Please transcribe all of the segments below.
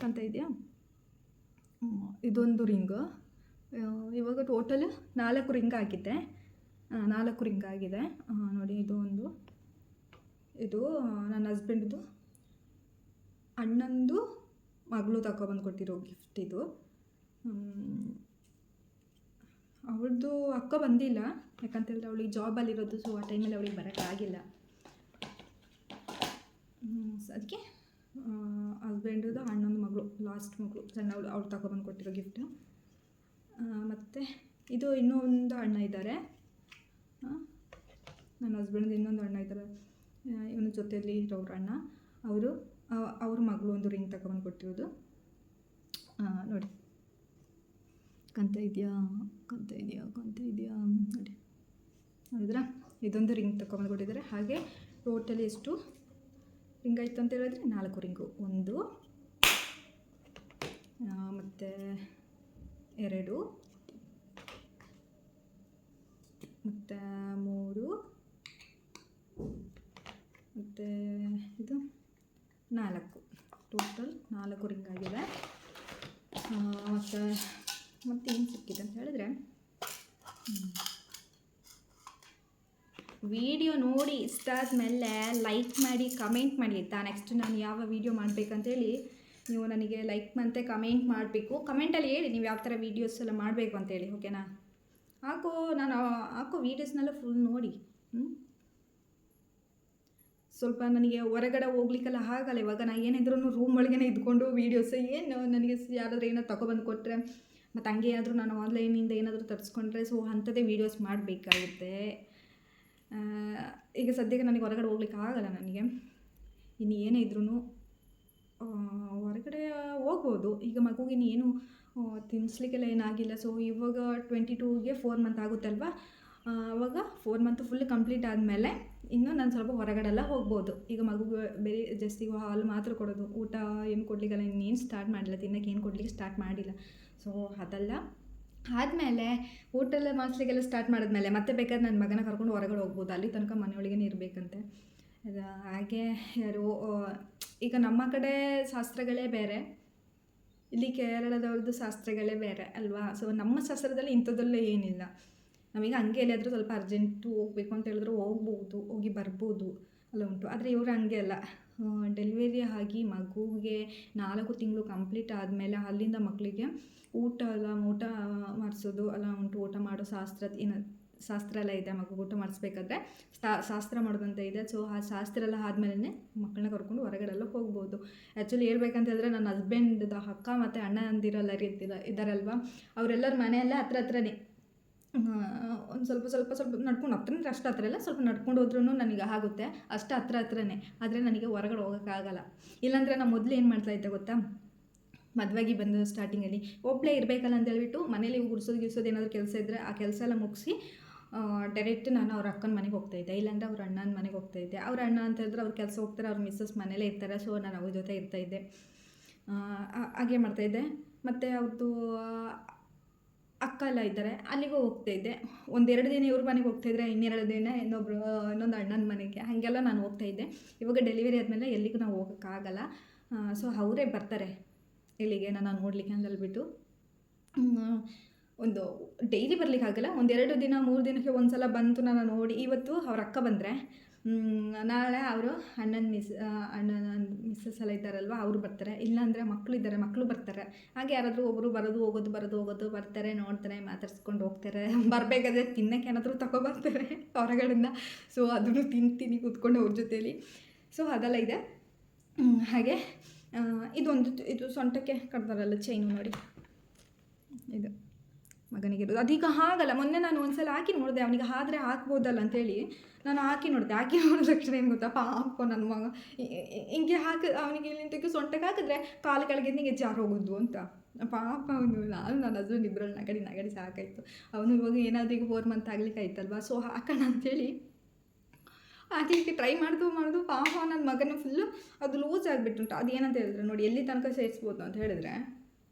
ಕಾಣ್ತಾ ಇದೆಯಾ? ಇದೊಂದು ರಿಂಗ್. ಇವಾಗ ಟೋಟಲ್ 4 ರಿಂಗ್ ಆಗಿದೆ. 4 ರಿಂಗ್ ಆಗಿದೆ ನೋಡಿ. ಇದು ನನ್ನ ಹಸ್ಬೆಂಡ್ದು ಅಣ್ಣಂದು ಮಗಳು ತಗೊಬಂದು ಕೊಟ್ಟಿರೋ ಗಿಫ್ಟ್ ಇದು. ಅವಳದು ಅಕ್ಕ ಬಂದಿಲ್ಲ, ಯಾಕಂತೇಳಿದ್ರೆ ಅವಳಿಗೆ ಜಾಬಲ್ಲಿರೋದು. ಸೊ ಆ ಟೈಮಲ್ಲಿ ಅವಳಿಗೆ ಬರೋಕ್ಕಾಗಿಲ್ಲ. ಅದಕ್ಕೆ ಹಸ್ಬೆಂಡ್ದು ಅಣ್ಣನ ಮಗಳು, ಲಾಸ್ಟ್ ಮಗಳು, ಸಣ್ಣವಳು, ಅವಳು ತಗೊಬಂದು ಕೊಟ್ಟಿರೋ ಗಿಫ್ಟು. ಮತ್ತು ಇದು ಇನ್ನೊಂದು ಅಣ್ಣ ಇದ್ದಾರೆ, ನನ್ನ ಹಸ್ಬೆಂಡ್ದು ಇನ್ನೊಂದು ಅಣ್ಣ ಇದ್ದಾರೆ, ಇವನ ಜೊತೆಯಲ್ಲಿ ಇರೋರು ಅಣ್ಣ. ಅವ್ರ ಮಗಳು ಒಂದು ರಿಂಗ್ ತಗೊಬಂದು ಕೊಟ್ಟಿರೋದು ನೋಡಿ. ಕಾಣ್ತಾ ಇದೆಯಾ ನೋಡಿ, ನೋಡಿದ್ರಾ? ಇದೊಂದು ರಿಂಗ್ ತಗೊಬಂದು ಕೊಟ್ಟಿದ್ದಾರೆ. ಹಾಗೆ ಟೋಟಲಿ ಎಷ್ಟು ರಿಂಗ್ ಆಯಿತು ಅಂತ ಹೇಳಿದ್ರೆ 4 ರಿಂಗು. 1 ಮತ್ತು 2 ಮತ್ತು 3 ಮತ್ತು ಇದು 4, ಟೋಟಲ್ 4 ರಿಂಗ್ ಆಗಿದೆ. ಮತ್ತು ಏನು ಸಿಕ್ಕಿದೆ ಅಂತ ಹೇಳಿದ್ರೆ, ವಿಡಿಯೋ ನೋಡಿ ಇಷ್ಟ ಆದಮೇಲೆ ಲೈಕ್ ಮಾಡಿ, ಕಮೆಂಟ್ ಮಾಡಿ ಆಯಿತಾ. ನೆಕ್ಸ್ಟ್ ನಾನು ಯಾವ ವೀಡಿಯೋ ಮಾಡಬೇಕಂತೇಳಿ ನೀವು ನನಗೆ ಲೈಕ್ ಮತ್ತು ಕಮೆಂಟ್ ಮಾಡಬೇಕು. ಕಮೆಂಟಲ್ಲಿ ಹೇಳಿ ನೀವು ಯಾವ ಥರ ವೀಡಿಯೋಸ್ ಎಲ್ಲ ಮಾಡಬೇಕು ಅಂತೇಳಿ, ಓಕೆನಾ? ನಾನು ಹಾಕೋ ವೀಡಿಯೋಸ್ನೆಲ್ಲ ಫುಲ್ ನೋಡಿ. ಸ್ವಲ್ಪ ನನಗೆ ಹೊರಗಡೆ ಹೋಗ್ಲಿಕ್ಕೆಲ್ಲ ಆಗಲ್ಲ. ಇವಾಗ ನಾನು ಏನಿದ್ರೂ ರೂಮ್ ಒಳಗೇ ಇದ್ಕೊಂಡು ವೀಡಿಯೋಸ್, ಏನು ನನಗೆ ಯಾರಾದರೂ ಏನಾದ್ರು ತಗೊಬಂದು ಕೊಟ್ಟರೆ, ಮತ್ತು ಹಂಗೆ ಏನಾದರೂ ನಾನು ಆನ್ಲೈನಿಂದ ಏನಾದರೂ ತರಿಸ್ಕೊಂಡ್ರೆ, ಸೊ ಅಂಥದ್ದೇ ವೀಡಿಯೋಸ್ ಮಾಡಬೇಕಾಗುತ್ತೆ. ಈಗ ಸದ್ಯಕ್ಕೆ ನನಗೆ ಹೊರಗಡೆ ಹೋಗ್ಲಿಕ್ಕೆ ಆಗಲ್ಲ. ನನಗೆ ಇನ್ನು ಏನೇ ಇದ್ರೂ ಹೊರಗಡೆ ಹೋಗ್ಬೋದು. ಈಗ ಮಗುವಿನ ಏನು ತಿನ್ನಿಸ್ಲಿಕ್ಕೆಲ್ಲ ಏನಾಗಿಲ್ಲ. ಸೊ ಇವಾಗ 22ಗೆ 4 ಮಂತ್ ಆಗುತ್ತಲ್ವ, ಆವಾಗ 4 ಮಂತ್ ಫುಲ್ ಕಂಪ್ಲೀಟ್ ಆದಮೇಲೆ ಇನ್ನು ನಾನು ಸ್ವಲ್ಪ ಹೊರಗಡೆ ಎಲ್ಲ ಹೋಗ್ಬೋದು. ಈಗ ಮಗುಗೆ ಬೇರೆ ಜಸ್ಟ್ ಈಗ ಹಾಲು ಮಾತ್ರ ಕೊಡೋದು, ಊಟ ಏನು ಕೊಡಲಿಕ್ಕೆಲ್ಲ ಇನ್ನೇನು ಸ್ಟಾರ್ಟ್ ಮಾಡಿಲ್ಲ, ತಿನ್ನೋಕ್ಕೆ ಏನು ಕೊಡಲಿಕ್ಕೆ ಸ್ಟಾರ್ಟ್ ಮಾಡಿಲ್ಲ. ಸೊ ಅದೆಲ್ಲ ಆದಮೇಲೆ ಊಟ ಎಲ್ಲ ಮಾಡಿಸ್ಲಿಕ್ಕೆಲ್ಲ ಸ್ಟಾರ್ಟ್ ಮಾಡಿದ್ಮೇಲೆ ಮತ್ತೆ ಬೇಕಾದ್ರೆ ನನ್ನ ಮಗನ ಕರ್ಕೊಂಡು ಹೊರಗಡೆ ಹೋಗ್ಬೋದು. ಅಲ್ಲಿ ತನಕ ಮನೆಯೊಳಗೇ ಇರಬೇಕಂತೆ. ಹಾಗೆ ಈಗ ನಮ್ಮ ಕಡೆ ಶಾಸ್ತ್ರಗಳೇ ಬೇರೆ, ಇಲ್ಲಿ ಕೇರಳದವ್ರದ್ದು ಶಾಸ್ತ್ರಗಳೇ ಬೇರೆ ಅಲ್ವಾ. ಸೊ ನಮ್ಮ ಶಾಸ್ತ್ರದಲ್ಲಿ ಇಂಥದ್ದೆಲ್ಲ ಏನಿಲ್ಲ. ನಮಗೆ ಹಂಗೆ ಎಲ್ಲಾದರೂ ಸ್ವಲ್ಪ ಅರ್ಜೆಂಟು ಹೋಗಬೇಕು ಅಂತ ಹೇಳಿದ್ರು ಹೋಗ್ಬೋದು, ಹೋಗಿ ಬರ್ಬೋದು ಎಲ್ಲ ಉಂಟು. ಆದರೆ ಇವರು ಹಂಗೆ ಅಲ್ಲ. ಡೆಲಿವರಿ ಆಗಿ ಮಗುವಿಗೆ 4 ತಿಂಗಳು ಕಂಪ್ಲೀಟ್ ಆದಮೇಲೆ ಅಲ್ಲಿಂದ ಮಕ್ಕಳಿಗೆ ಊಟ ಮಾಡಿಸೋದು ಎಲ್ಲ ಉಂಟು. ಊಟ ಮಾಡೋ ಶಾಸ್ತ್ರ ಎಲ್ಲ ಇದೆ. ಮಗು ಊಟ ಮಾಡಿಸ್ಬೇಕಾದ್ರೆ ಶಾಸ್ತ್ರ ಮಾಡೋದಂತ ಇದೆ. ಸೊ ಆ ಶಾಸ್ತ್ರ ಎಲ್ಲ ಆದಮೇಲೆ ಮಕ್ಕಳನ್ನ ಕರ್ಕೊಂಡು ಹೊರಗಡೆಲ್ಲ ಹೋಗ್ಬೋದು. ಆ್ಯಕ್ಚುಲಿ ಹೇಳ್ಬೇಕಂತ ಹೇಳಿದ್ರೆ ನನ್ನ ಹಸ್ಬೆಂಡ್ದು ಅಕ್ಕ ಮತ್ತು ಅಣ್ಣ ಅಂದಿರಲ್ಲ ಇದ್ದಾರಲ್ವ, ಅವರೆಲ್ಲರ ಮನೆಯಲ್ಲೇ ಹತ್ರನೇ. ಒಂದು ಸ್ವಲ್ಪ ನಡ್ಕೊಂಡು ಹತ್ರನೇ, ಅಷ್ಟು ಹತ್ರ ಎಲ್ಲ ಸ್ವಲ್ಪ ನಡ್ಕೊಂಡು ಹೋದ್ರೂ ನನಗೆ ಆಗುತ್ತೆ, ಅಷ್ಟು ಹತ್ರನೇ. ಆದರೆ ನನಗೆ ಹೊರಗಡೆ ಹೋಗೋಕ್ಕಾಗಲ್ಲ. ಇಲ್ಲಾಂದರೆ ನಾನು ಮೊದಲು ಏನು ಮಾಡ್ತಾಯಿದ್ದೆ ಗೊತ್ತಾ, ಮದುವೆಗೆ ಬಂದ ಸ್ಟಾರ್ಟಿಂಗಲ್ಲಿ ಒಬ್ಬಳೇ ಇರಬೇಕಲ್ಲ ಅಂತ ಹೇಳ್ಬಿಟ್ಟು ಮನೇಲಿ ಗುಡಿಸೋದು ಏನಾದರೂ ಕೆಲಸ ಇದ್ದರೆ ಆ ಕೆಲಸ ಎಲ್ಲ ಮುಗಿಸಿ ಡೈರೆಕ್ಟ್ ನಾನು ಅವ್ರ ಅಕ್ಕನ ಮನೆಗೆ ಹೋಗ್ತಾಯಿದ್ದೆ, ಇಲ್ಲಾಂದರೆ ಅವ್ರ ಅಣ್ಣನ ಮನೆಗೆ ಹೋಗ್ತಾಯಿದ್ದೆ. ಅವ್ರ ಅಣ್ಣ ಅಂತ ಹೇಳಿದ್ರೆ ಅವ್ರು ಕೆಲಸ ಹೋಗ್ತಾರೆ, ಅವ್ರ ಮಿಸ್ಸಸ್ ಮನೇಲೇ ಇರ್ತಾರೆ. ಸೊ ನಾನು ಅವ್ರ ಜೊತೆ ಇರ್ತಾಯಿದ್ದೆ, ಹಾಗೆ ಮಾಡ್ತಾಯಿದ್ದೆ. ಮತ್ತು ಅವ್ರದ್ದು ಅಕ್ಕ ಎಲ್ಲ ಇದ್ದಾರೆ, ಅಲ್ಲಿಗೂ ಹೋಗ್ತಾಯಿದ್ದೆ. 1-2 ದಿನ ಇವ್ರ ಮನೆಗೆ ಹೋಗ್ತಾಯಿದ್ರೆ, ಇನ್ನೆರಡು ದಿನ ಇನ್ನೊಂದು ಅಣ್ಣನ ಮನೆಗೆ, ಹಾಗೆಲ್ಲ ನಾನು ಹೋಗ್ತಾಯಿದ್ದೆ. ಇವಾಗ ಡೆಲಿವರಿ ಆದಮೇಲೆ ಎಲ್ಲಿಗೂ ನಾವು ಹೋಗೋಕ್ಕಾಗಲ್ಲ. ಸೊ ಅವರೇ ಬರ್ತಾರೆ ಇಲ್ಲಿಗೆ ನಾನು ನೋಡಲಿಕ್ಕೆ ಅಂತ ಹೇಳ್ಬಿಟ್ಟು. ಒಂದು ಡೈಲಿ ಬರಲಿಕ್ಕಾಗಲ್ಲ, 1-2 ದಿನ 3 ದಿನಕ್ಕೆ ಒಂದು ಸಲ ಬಂತು ನಾನು ನೋಡಿ. ಇವತ್ತು ಅವ್ರ ಅಕ್ಕ ಬಂದರೆ ನಾಳೆ ಅವರು ಅಣ್ಣನ ಮಿಸ್ಸಸ್ ಎಲ್ಲ ಇದ್ದಾರಲ್ವ, ಅವರು ಬರ್ತಾರೆ. ಇಲ್ಲಾಂದರೆ ಮಕ್ಕಳು ಬರ್ತಾರೆ. ಹಾಗೆ ಯಾರಾದರೂ ಒಬ್ಬರು ಬರೋದು ಹೋಗೋದು ಬರ್ತಾರೆ, ನೋಡ್ತಾರೆ, ಮಾತಾಡ್ಸ್ಕೊಂಡು ಹೋಗ್ತಾರೆ. ಬರಬೇಕಾದ್ರೆ ತಿನ್ನೋಕ್ಕೆ ಏನಾದರೂ ತಗೊಬರ್ತಾರೆ ಹೊರಗಡೆಯಿಂದ. ಸೊ ಅದನ್ನು ತಿಂತೀನಿ ಕೂತ್ಕೊಂಡು ಅವ್ರ ಜೊತೇಲಿ. ಸೊ ಅದೆಲ್ಲ ಇದೆ. ಹಾಗೆ ಇದು ಸೊಂಟಕ್ಕೆ ಕಟ್ತಾರಲ್ಲ ಚೈನು ನೋಡಿ, ಇದು ಮಗನಿಗಿರೋದು. ಅದೀಗ ಆಗಲ್ಲ. ಮೊನ್ನೆ ನಾನು ಒಂದ್ಸಲ ಹಾಕಿ ನೋಡಿದೆ, ಅವನಿಗೆ ಆದರೆ ಹಾಕ್ಬೋದಲ್ಲ ಅಂತೇಳಿ ನಾನು ಹಾಕಿ ನೋಡಿದ ತಕ್ಷಣ ಏನು ಗೊತ್ತಾ, ಪಾಪ ನನ್ನ ಮಗ ಹಿಂಗೆ ಅವನಿಗೆ ಇಲ್ಲಿಂದಕ್ಕೆ ಸೊಂಟಕ್ಕೆ ಹಾಕಿದ್ರೆ ಕಾಲು ಕೆಳಗೆ ಹಿಂಗೆ ಜಾರು ಹೋಗೋದು ಅಂತ. ಪಾಪ ನಾನು ನನ್ನ ಹಸ್ಬೆಂಡ್ ಇಬ್ಬರಲ್ಲಿ ನಗಡಿ ಸಾಕಾಯಿತು. ಅವನು ಇವಾಗ ಏನಾದರೂ ಈಗ 4 ಮಂತ್ ಆಗ್ಲಿಕ್ಕೆ ಆಯ್ತಲ್ವ, ಸೊ ಹಾಕೋಣ ಅಂಥೇಳಿ ಹಾಕಲಿಕ್ಕೆ ಟ್ರೈ ಮಾಡಿದು ಪಾಪ ನನ್ನ ಮಗನ ಫುಲ್ಲು ಅದು ಲೂಸ್ ಆಗಿಬಿಟ್ಟುಂಟು. ಅದು ಏನಂತ ಹೇಳಿದ್ರೆ ನೋಡಿ, ಎಲ್ಲಿ ತನಕ ಸೇರಿಸ್ಬೋದು ಅಂತ ಹೇಳಿದ್ರೆ,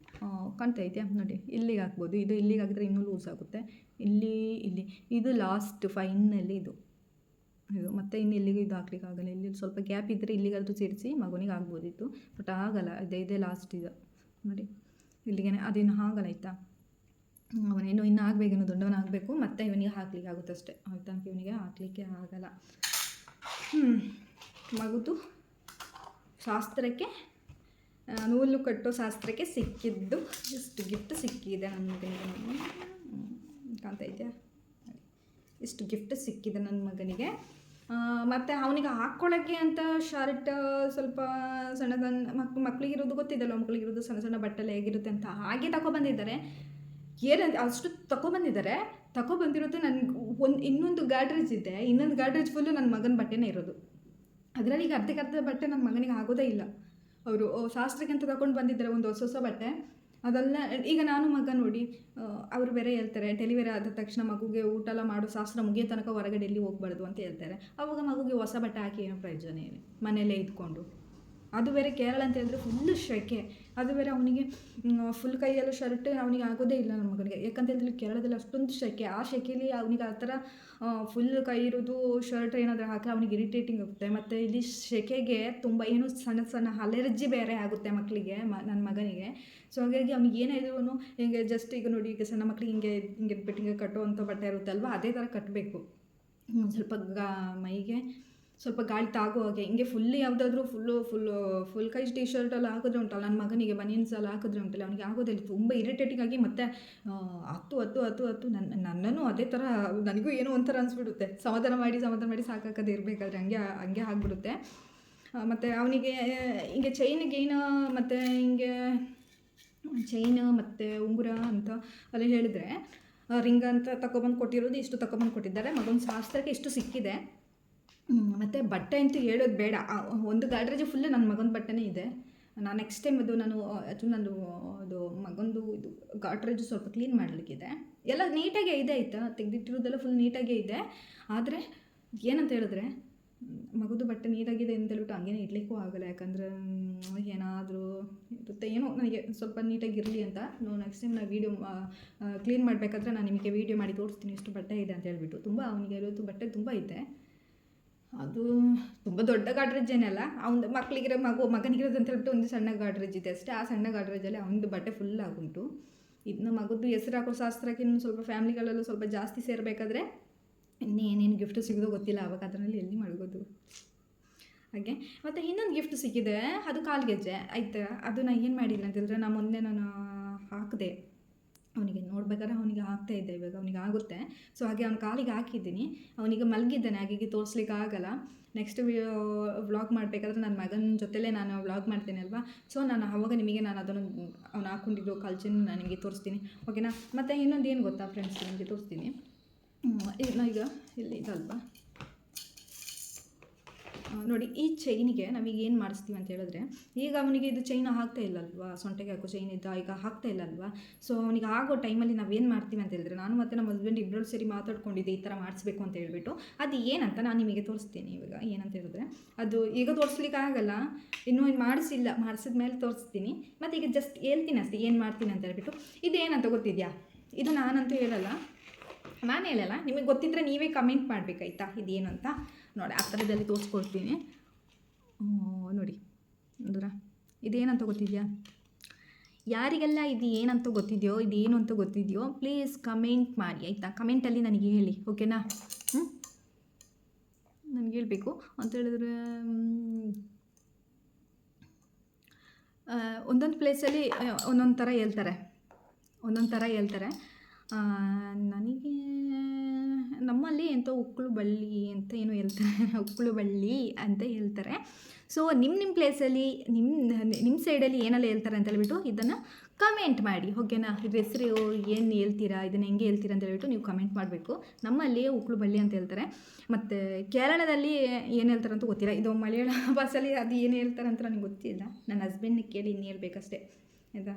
ಕಾಣ್ತಾ ಇದೆಯಾ ನೋಡಿ, ಇಲ್ಲಿಗೆ ಹಾಕ್ಬೋದು. ಇದು ಇಲ್ಲಿಗೆ ಹಾಕಿದ್ರೆ ಇನ್ನೂ ಲೂಸ್ ಆಗುತ್ತೆ. ಇಲ್ಲಿ ಇದು ಲಾಸ್ಟ್ ಫೈನಲ್ಲಿ ಇದು ಇದು ಮತ್ತೆ ಇನ್ನು ಇಲ್ಲಿಗೂ ಇದು ಹಾಕ್ಲಿಕ್ಕೆ ಆಗಲ್ಲ. ಇಲ್ಲಿ ಸ್ವಲ್ಪ ಗ್ಯಾಪ್ ಇದ್ದರೆ ಇಲ್ಲಿಗಾದ್ರೂ ಸೇರಿಸಿ ಮಗನಿಗೆ ಆಗ್ಬೋದಿತ್ತು, ಬಟ್ ಆಗಲ್ಲ. ಇದೇ ಲಾಸ್ಟ್ ಇದು ನೋಡಿ, ಇಲ್ಲಿಗೆ ಅದೇನು ಆಗಲ್ಲ ಆಯಿತಾ. ಅವನೇನು ಇನ್ನೂ ಆಗಬೇಕೇನು, ದೊಡ್ಡವನಾಗಬೇಕು, ಮತ್ತು ಇವನಿಗೆ ಹಾಕ್ಲಿಕ್ಕೆ ಆಗುತ್ತೆ ಅಷ್ಟೇ. ತನಕ ಇವನಿಗೆ ಹಾಕ್ಲಿಕ್ಕೆ ಆಗಲ್ಲ. ಮಗುದು ಶಾಸ್ತ್ರಕ್ಕೆ ನೂಲು ಕಟ್ಟೋ ಶಾಸ್ತ್ರಕ್ಕೆ ಸಿಕ್ಕಿದ್ದು ಇಷ್ಟು ಗಿಫ್ಟ್ ಸಿಕ್ಕಿದೆ ನನ್ನ ಮಗನಿಗೆ. ಕಾಣ್ತಾ ಇದೆಯಾ, ಇಷ್ಟು ಗಿಫ್ಟ್ ಸಿಕ್ಕಿದೆ ನನ್ನ ಮಗನಿಗೆ. ಮತ್ತು ಅವನಿಗೆ ಹಾಕ್ಕೊಳ್ಳೋಕ್ಕೆ ಅಂತ ಶರ್ಟ್ ಸ್ವಲ್ಪ ಸಣ್ಣ ಸಣ್ಣ ಮಕ್ಕಳಿಗಿರೋದು ಗೊತ್ತಿದ್ದಲ್ಲ, ಮಕ್ಕಳಿಗಿರೋದು ಸಣ್ಣ ಸಣ್ಣ ಬಟ್ಟೆಲ್ಲ ಹೇಗಿರುತ್ತೆ ಅಂತ ಹಾಗೆ ತಗೊಬಂದಿದ್ದಾರೆ. ಏನಂತ ಅಷ್ಟು ತಗೊಬಂದಿರೋದು ನನಗೆ ಇನ್ನೊಂದು ಗಾಡ್ರೇಜ್ ಇದೆ, ಇನ್ನೊಂದು ಗಾಡ್ರೇಜ್ ಫುಲ್ಲು ನನ್ನ ಮಗನ ಬಟ್ಟೆನೇ ಇರೋದು. ಅದರಲ್ಲಿ ಈಗ ಅರ್ಧಕ್ಕೆ ಬಟ್ಟೆ ನನ್ನ ಮಗನಿಗೆ ಆಗೋದೇ ಇಲ್ಲ. ಅವರು ಶಾಸ್ತ್ರಕ್ಕೆ ಅಂತ ತಗೊಂಡು ಬಂದಿದ್ದಾರೆ ಒಂದು ಹೊಸ ಬಟ್ಟೆ, ಅದೆಲ್ಲ ಈಗ ನಾನು ಮಗ ನೋಡಿ ಅವರು ಬೇರೆ ಹೇಳ್ತಾರೆ, ಡೆಲಿವರಿ ಆದ ತಕ್ಷಣ ಮಗುಗೆ ಊಟ ಎಲ್ಲ ಮಾಡೋ ಶಾಸ್ತ್ರ ಮುಗಿಯೋ ತನಕ ಹೊರಗಡೆ ಎಲ್ಲಿ ಹೋಗ್ಬಾರ್ದು ಅಂತ ಹೇಳ್ತಾರೆ. ಆವಾಗ ಮಗುಗೆ ಹೊಸ ಬಟ್ಟೆ ಹಾಕಿ ಏನೋ ಪ್ರಯೋಜನ ಇದೆ, ಮನೆಯಲ್ಲೇ ಇದ್ಕೊಂಡು. ಅದು ಬೇರೆ ಕೇರಳ ಅಂತ ಹೇಳಿದ್ರೆ ಫುಲ್ಲು ಶೆಕೆ, ಅದು ಬೇರೆ ಅವನಿಗೆ ಫುಲ್ ಕೈಯೆಲ್ಲ ಶರ್ಟ್ ಅವನಿಗೆ ಆಗೋದೇ ಇಲ್ಲ ನನ್ನ ಮಗನಿಗೆ. ಯಾಕಂತ ಹೇಳಿದ್ರೆ ಕೇರಳದಲ್ಲಿ ಅಷ್ಟೊಂದು ಶೆಕೆ, ಆ ಶೆಕೆಯಲ್ಲಿ ಅವನಿಗೆ ಆ ಥರ ಫುಲ್ ಕೈ ಇರೋದು ಶರ್ಟ್ ಏನಾದರೂ ಹಾಕಿದ್ರೆ ಅವನಿಗೆ ಇರಿಟೇಟಿಂಗ್ ಆಗುತ್ತೆ. ಮತ್ತು ಇಲ್ಲಿ ಶೆಕೆಗೆ ತುಂಬ ಏನು ಸಣ್ಣ ಸಣ್ಣ ಅಲರ್ಜಿ ಬೇರೆ ಆಗುತ್ತೆ ಮಕ್ಕಳಿಗೆ, ನನ್ನ ಮಗನಿಗೆ. ಸೊ ಹಾಗಾಗಿ ಅವ್ನಿಗೆ ಏನಾದ್ರೂ ಹಿಂಗೆ ಜಸ್ಟ್ ಈಗ ನೋಡಿ, ಈಗ ಸಣ್ಣ ಮಕ್ಕಳಿಗೆ ಹಿಂಗೆ ಹಿಂಗೆ ಕಟ್ಟುವಂಥ ಬಟ್ಟೆ ಇರುತ್ತಲ್ವ, ಅದೇ ಥರ ಕಟ್ಟಬೇಕು. ಸ್ವಲ್ಪ ಮೈಗೆ ಸ್ವಲ್ಪ ಗಾಳಿ ತಾಗೋ ಹಾಗೆ ಹಿಂಗೆ ಫುಲ್ಲಿ ಯಾವುದಾದ್ರೂ ಫುಲ್ ಕೈ ಟಿ ಶರ್ಟೆಲ್ಲ ಹಾಕಿದ್ರೆ ಉಂಟಲ್ಲ, ನನ್ನ ಮಗನಿಗೆ ಬನಿಯನ್ಸ್ ಎಲ್ಲ ಹಾಕಿದ್ರೆ ಉಂಟಲ್ಲ ಅವನಿಗೆ ಆಗೋದಿಲ್ಲ, ತುಂಬ ಇರಿಟೇಟಿಂಗ್ ಆಗಿ. ಮತ್ತು ಹತ್ತು ನನ್ನನ್ನು ಅದೇ ಥರ ನನಗೂ ಏನೋ ಒಂಥರ ಅನಿಸ್ಬಿಡುತ್ತೆ. ಸಮಾಧಾನ ಮಾಡಿ ಸಾಕಾಕದೇ ಇರಬೇಕಾದ್ರೆ ಹಂಗೆ ಆಗಿಬಿಡುತ್ತೆ. ಮತ್ತು ಅವನಿಗೆ ಹಿಂಗೆ ಚೈನ್ ಮತ್ತು ಹಿಂಗೆ ಚೈನ್ ಮತ್ತು ಉಂಗುರ ಅಂತ ಅಲ್ಲಿ ಹೇಳಿದರೆ ರಿಂಗ್ ಅಂತ ತಗೊಬಂದು ಕೊಟ್ಟಿರೋದು ಇಷ್ಟು ತಗೊಬಂದು ಕೊಟ್ಟಿದ್ದಾರೆ. ಮಗನ ಶಾಸ್ತ್ರಕ್ಕೆ ಇಷ್ಟು ಸಿಕ್ಕಿದೆ. ಮತ್ತು ಬಟ್ಟೆ ಅಂತೂ ಹೇಳೋದು ಬೇಡ, ಒಂದು ಗಾಡ್ರೇಜ್ ಫುಲ್ಲು ನನ್ನ ಮಗನ ಬಟ್ಟೆನೇ ಇದೆ. ನಾನು ನೆಕ್ಸ್ಟ್ ಟೈಮ್ ನಂದು ಅದು ಮಗಂದು ಇದು ಗಾಡ್ರೇಜು ಸ್ವಲ್ಪ ಕ್ಲೀನ್ ಮಾಡಲಿಕ್ಕಿದೆ. ಎಲ್ಲ ನೀಟಾಗೇ ಇದೆ ಆಯಿತಾ, ತೆಗೆದಿಟ್ಟಿರೋದೆಲ್ಲ ಫುಲ್ ನೀಟಾಗೇ ಇದೆ. ಆದರೆ ಏನಂತ ಹೇಳಿದ್ರೆ ಮಗುದು ಬಟ್ಟೆ ನೀಟಾಗಿದೆ ಅಂತ ಹೇಳ್ಬಿಟ್ಟು ಹಂಗೇನೆ ಇಡಲಿಕ್ಕೂ ಆಗಲ್ಲ. ಯಾಕಂದರೆ ಏನಾದರೂ ಇರುತ್ತೆ ಏನೋ, ನನಗೆ ಸ್ವಲ್ಪ ನೀಟಾಗಿರಲಿ ಅಂತ. ನೆಕ್ಸ್ಟ್ ಟೈಮ್ ನಾನು ವೀಡಿಯೋ ಕ್ಲೀನ್ ಮಾಡಬೇಕಾದ್ರೆ ನಾನು ನಿಮಗೆ ವೀಡಿಯೋ ಮಾಡಿ ತೋರಿಸ್ತೀನಿ ಎಷ್ಟು ಬಟ್ಟೆ ಇದೆ ಅಂತ ಹೇಳ್ಬಿಟ್ಟು. ತುಂಬ ಅವನಿಗೆ ಇರೋದು ಬಟ್ಟೆ ತುಂಬ ಇದೆ. ಅದು ತುಂಬ ದೊಡ್ಡ ಗಾಡ್ರೇಜ್ ಏನಲ್ಲ, ಅವ್ನು ಮಗನಿಗಿರೋದು ಅಂತ ಹೇಳ್ಬಿಟ್ಟು ಒಂದು ಸಣ್ಣ ಗಾಡ್ರೇಜ್ ಇದೆ ಅಷ್ಟೇ. ಆ ಸಣ್ಣ ಗಾಡ್ರೇಜಲ್ಲಿ ಅವನದು ಬಟ್ಟೆ ಫುಲ್ ಆಗುಂಟು. ಇದನ್ನ ಮಗದ್ದು ಹೆಸರು ಹಾಕೋ ಶಾಸ್ತ್ರಕ್ಕೆ ಇನ್ನು ಸ್ವಲ್ಪ ಫ್ಯಾಮಿಲಿಗಳಲ್ಲೂ ಸ್ವಲ್ಪ ಜಾಸ್ತಿ ಸೇರಬೇಕಾದ್ರೆ ಇನ್ನೇನೇನು ಗಿಫ್ಟ್ ಸಿಗೋದು ಗೊತ್ತಿಲ್ಲ. ಆವಾಗ ಅದರಲ್ಲಿ ಎಲ್ಲಿ ಮಡಗೋದು ಹಾಗೆ. ಮತ್ತು ಇನ್ನೊಂದು ಗಿಫ್ಟ್ ಸಿಕ್ಕಿದೆ, ಅದು ಕಾಲ್ಗೆಜ್ಜೆ ಆಯಿತಾ. ಅದು ನಾನು ಏನು ಮಾಡಿದ್ದೀನಿ ಅಂತಂದರೆ, ನಾನು ಹಾಕಿದೆ ಅವನಿಗೆ, ನೋಡ್ಬೇಕಾದ್ರೆ ಅವನಿಗೆ ಆಗ್ತಾಯಿದ್ದೆ, ಇವಾಗ ಅವನಿಗೆ ಆಗುತ್ತೆ. ಸೊ ಹಾಗೆ ಅವ್ನ ಕಾಲಿಗೆ ಹಾಕಿದ್ದೀನಿ. ಅವನಿಗೆ ಮಲಗಿದ್ದಾನೆ, ಹಾಗಾಗಿ ತೋರಿಸ್ಲಿಕ್ಕೆ ಆಗಲ್ಲ. ನೆಕ್ಸ್ಟ್ ವ್ಲಾಗ್ ಮಾಡಬೇಕಾದ್ರೆ ನನ್ನ ಮಗನ ಜೊತೆಲೇ ನಾನು ವ್ಲಾಗ್ ಮಾಡ್ತೀನಿ ಅಲ್ವಾ. ಸೊ ನಾನು ಆವಾಗ ನಿಮಗೆ ಅದನ್ನು ಅವ್ನು ಹಾಕ್ಕೊಂಡಿರೋ ಕಾಲ್ಚೆನ್ ನಾನು ನಿಮಗೆ ತೋರಿಸ್ತೀನಿ, ಓಕೆನಾ. ಮತ್ತು ಇನ್ನೊಂದು ಏನು ಗೊತ್ತಾ ಫ್ರೆಂಡ್ಸ್, ನಿಮಗೆ ತೋರಿಸ್ತೀನಿ. ಈಗ ಇಲ್ಲಿ ಇದಲ್ವಾ ನೋಡಿ, ಈ ಚೈನಿಗೆ ನಾವೀಗ ಏನು ಮಾಡಿಸ್ತೀವಿ ಅಂತ ಹೇಳಿದ್ರೆ, ಈಗ ಅವನಿಗೆ ಇದು ಚೈನ್ ಹಾಕ್ತಾ ಇಲ್ಲಲ್ವಾ, ಸೊಂಟೆಗೆ ಹಾಕೋ ಚೈನ್ ಇದ್ದ ಈಗ ಹಾಕ್ತಾ ಇಲ್ಲಲ್ವಾ. ಸೊ ಅವನಿಗೆ ಆಗೋ ಟೈಮಲ್ಲಿ ನಾವೇನು ಮಾಡ್ತೀವಿ ಅಂತ ಹೇಳಿದ್ರೆ, ನಾನು ಮತ್ತು ನಮ್ಮ ಹಸ್ಬೆಂಡ್ ಇಬ್ಬರು ಸೇರಿ ಮಾತಾಡ್ಕೊಂಡಿದ್ದೆ ಈ ಥರ ಮಾಡಿಸ್ಬೇಕು ಅಂತ ಹೇಳ್ಬಿಟ್ಟು. ಅದು ಏನಂತ ನಾನು ನಿಮಗೆ ತೋರಿಸ್ತೀನಿ ಇವಾಗ. ಏನಂತ ಹೇಳಿದ್ರೆ, ಅದು ಈಗ ತೋರಿಸ್ಲಿಕ್ಕೆ ಆಗಲ್ಲ, ಇನ್ನೂ ಮಾಡಿಸಿದ ಮೇಲೆ ತೋರಿಸ್ತೀನಿ. ಮತ್ತು ಈಗ ಜಸ್ಟ್ ಹೇಳ್ತೀನಿ ಅಷ್ಟೇ ಏನು ಮಾಡ್ತೀನಿ ಅಂತ ಹೇಳ್ಬಿಟ್ಟು. ಇದೇನಂತ ಗೊತ್ತಿದೆಯಾ? ಇದು ನಾನಂತೂ ನಾನು ಹೇಳಲ್ಲ, ನಿಮಗೆ ಗೊತ್ತಿದ್ದರೆ ನೀವೇ ಕಮೆಂಟ್ ಮಾಡಬೇಕಾಯ್ತಾ ಇದೇನು ಅಂತ. ನೋಡಿ ಆ ಥರದಲ್ಲಿ ತೋರಿಸ್ಕೊಡ್ತೀನಿ ನೋಡಿ. ಅಂದ್ರೆ ಇದೇನಂತ ಗೊತ್ತಿದೆಯಾ? ಯಾರಿಗೆಲ್ಲ ಇದು ಏನಂತ ಗೊತ್ತಿದೆಯೋ, ಇದೇನು ಅಂತ ಗೊತ್ತಿದೆಯೋ ಪ್ಲೀಸ್ ಕಮೆಂಟ್ ಮಾಡಿ ಆಯಿತಾ. ಕಮೆಂಟಲ್ಲಿ ನನಗೆ ಹೇಳಿ, ಓಕೆನಾ. ನನಗೆ ಹೇಳಬೇಕು ಅಂತ ಹೇಳಿದ್ರೆ, ಒಂದೊಂದು ಪ್ಲೇಸಲ್ಲಿ ಒಂದೊಂದು ಥರ ಹೇಳ್ತಾರೆ. ನನಗೆ ನಮ್ಮಲ್ಲಿ ಎಂಥ ಉಕ್ಕಳು ಬಳ್ಳಿ ಅಂತ ಏನೋ ಹೇಳ್ತಾರೆ, ಉಕ್ಕಳು ಬಳ್ಳಿ ಅಂತ ಹೇಳ್ತಾರೆ. ಸೊ ನಿಮ್ಮ ಪ್ಲೇಸಲ್ಲಿ ನಿಮ್ಮ ಸೈಡಲ್ಲಿ ಏನೆಲ್ಲ ಹೇಳ್ತಾರೆ ಅಂತ ಹೇಳ್ಬಿಟ್ಟು ಇದನ್ನು ಕಮೆಂಟ್ ಮಾಡಿ, ಓಕೆನಾ. ಇದ್ರ ಹೆಸರು ಏನು ಹೇಳ್ತೀರಾ, ಇದನ್ನು ಹೆಂಗೆ ಹೇಳ್ತೀರಾ ಅಂತ ಹೇಳ್ಬಿಟ್ಟು ನೀವು ಕಮೆಂಟ್ ಮಾಡಬೇಕು. ನಮ್ಮಲ್ಲಿ ಉಕ್ಕಳು ಬಳ್ಳಿ ಅಂತ ಹೇಳ್ತಾರೆ. ಮತ್ತು ಕೇರಳದಲ್ಲಿ ಏನು ಹೇಳ್ತಾರೆ ಅಂತ ಗೊತ್ತಿಲ್ಲ. ಇದು ಮಲಯಾಳ ಭಾಷೆಯಲ್ಲಿ ಅದು ಏನು ಹೇಳ್ತಾರೆ ಅಂತ ನನಗೆ ಗೊತ್ತಿಲ್ಲ. ನನ್ನ ಹಸ್ಬೆಂಡ್ನ ಕೇಳಿ ಇನ್ನು ಹೇಳ್ಬೇಕಷ್ಟೇ ಆಯಿತಾ.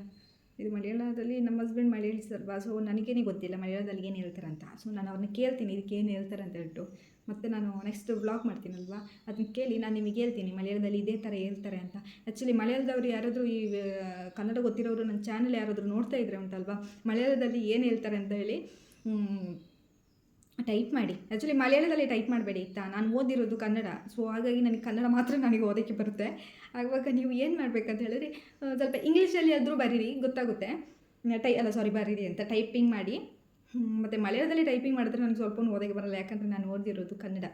ಇದು ಮಲಯಾಳದಲ್ಲಿ ನಮ್ಮ ಹಸ್ಬೆಂಡ್ ಮಲಯಾಳಿಸ್ ಅಲ್ವಾ, ಸೊ ನನಗೇನೆ ಗೊತ್ತಿಲ್ಲ ಮಲಯಾಳದಲ್ಲಿ ಏನು ಹೇಳ್ತಾರೆ ಅಂತ. ಸೊ ನಾನು ಅವ್ರನ್ನ ಕೇಳ್ತೀನಿ ಇದಕ್ಕೆ ಏನು ಹೇಳ್ತಾರೆ ಅಂತ ಹೇಳ್ಬಿಟ್ಟು. ಮತ್ತು ನಾನು ನೆಕ್ಸ್ಟ್ ವ್ಲಾಗ್ ಮಾಡ್ತೀನಲ್ವಾ, ಅದನ್ನ ಕೇಳಿ ನಾನು ನಿಮಗೆ ಹೇಳ್ತೀನಿ ಮಲಯಾಳದಲ್ಲಿ ಇದೇ ಥರ ಹೇಳ್ತಾರೆ ಅಂತ. ಆ್ಯಕ್ಚುಲಿ ಮಲಯಾಳದವ್ರು ಯಾರಾದರೂ ಈ ಕನ್ನಡ ಗೊತ್ತಿರೋರು ನನ್ನ ಚಾನಲ್ ಯಾರಾದರೂ ನೋಡ್ತಾ ಇದ್ರೆ ಉಂಟಲ್ವಾ, ಮಲಯಾಳದಲ್ಲಿ ಏನು ಹೇಳ್ತಾರೆ ಅಂತ ಹೇಳಿ ಟೈಪ್ ಮಾಡಿ. ಆ್ಯಕ್ಚುಲಿ ಮಲಯಾಳದಲ್ಲಿ ಟೈಪ್ ಮಾಡಬೇಡಿ ಆಯಿತಾ. ನಾನು ಓದಿರೋದು ಕನ್ನಡ, ಸೊ ಹಾಗಾಗಿ ನನಗೆ ಕನ್ನಡ ಮಾತ್ರ ನನಗೆ ಓದೋಕ್ಕೆ ಬರುತ್ತೆ. ಆವಾಗ ನೀವು ಏನು ಮಾಡಬೇಕಂತ ಹೇಳಿದ್ರೆ ಸ್ವಲ್ಪ ಇಂಗ್ಲೀಷಲ್ಲಿ ಆದರೂ ಬರೀರಿ, ಗೊತ್ತಾಗುತ್ತೆ. ಬರೀರಿ ಅಂತ ಟೈಪಿಂಗ್ ಮಾಡಿ. ಮತ್ತು ಮಲಯಾಳದಲ್ಲಿ ಟೈಪಿಂಗ್ ಮಾಡಿದ್ರೆ ನನಗೆ ಸ್ವಲ್ಪ ಓದೋಕ್ಕೆ ಬರಲ್ಲ, ಯಾಕಂದರೆ ನಾನು ಓದಿರೋದು ಕನ್ನಡ.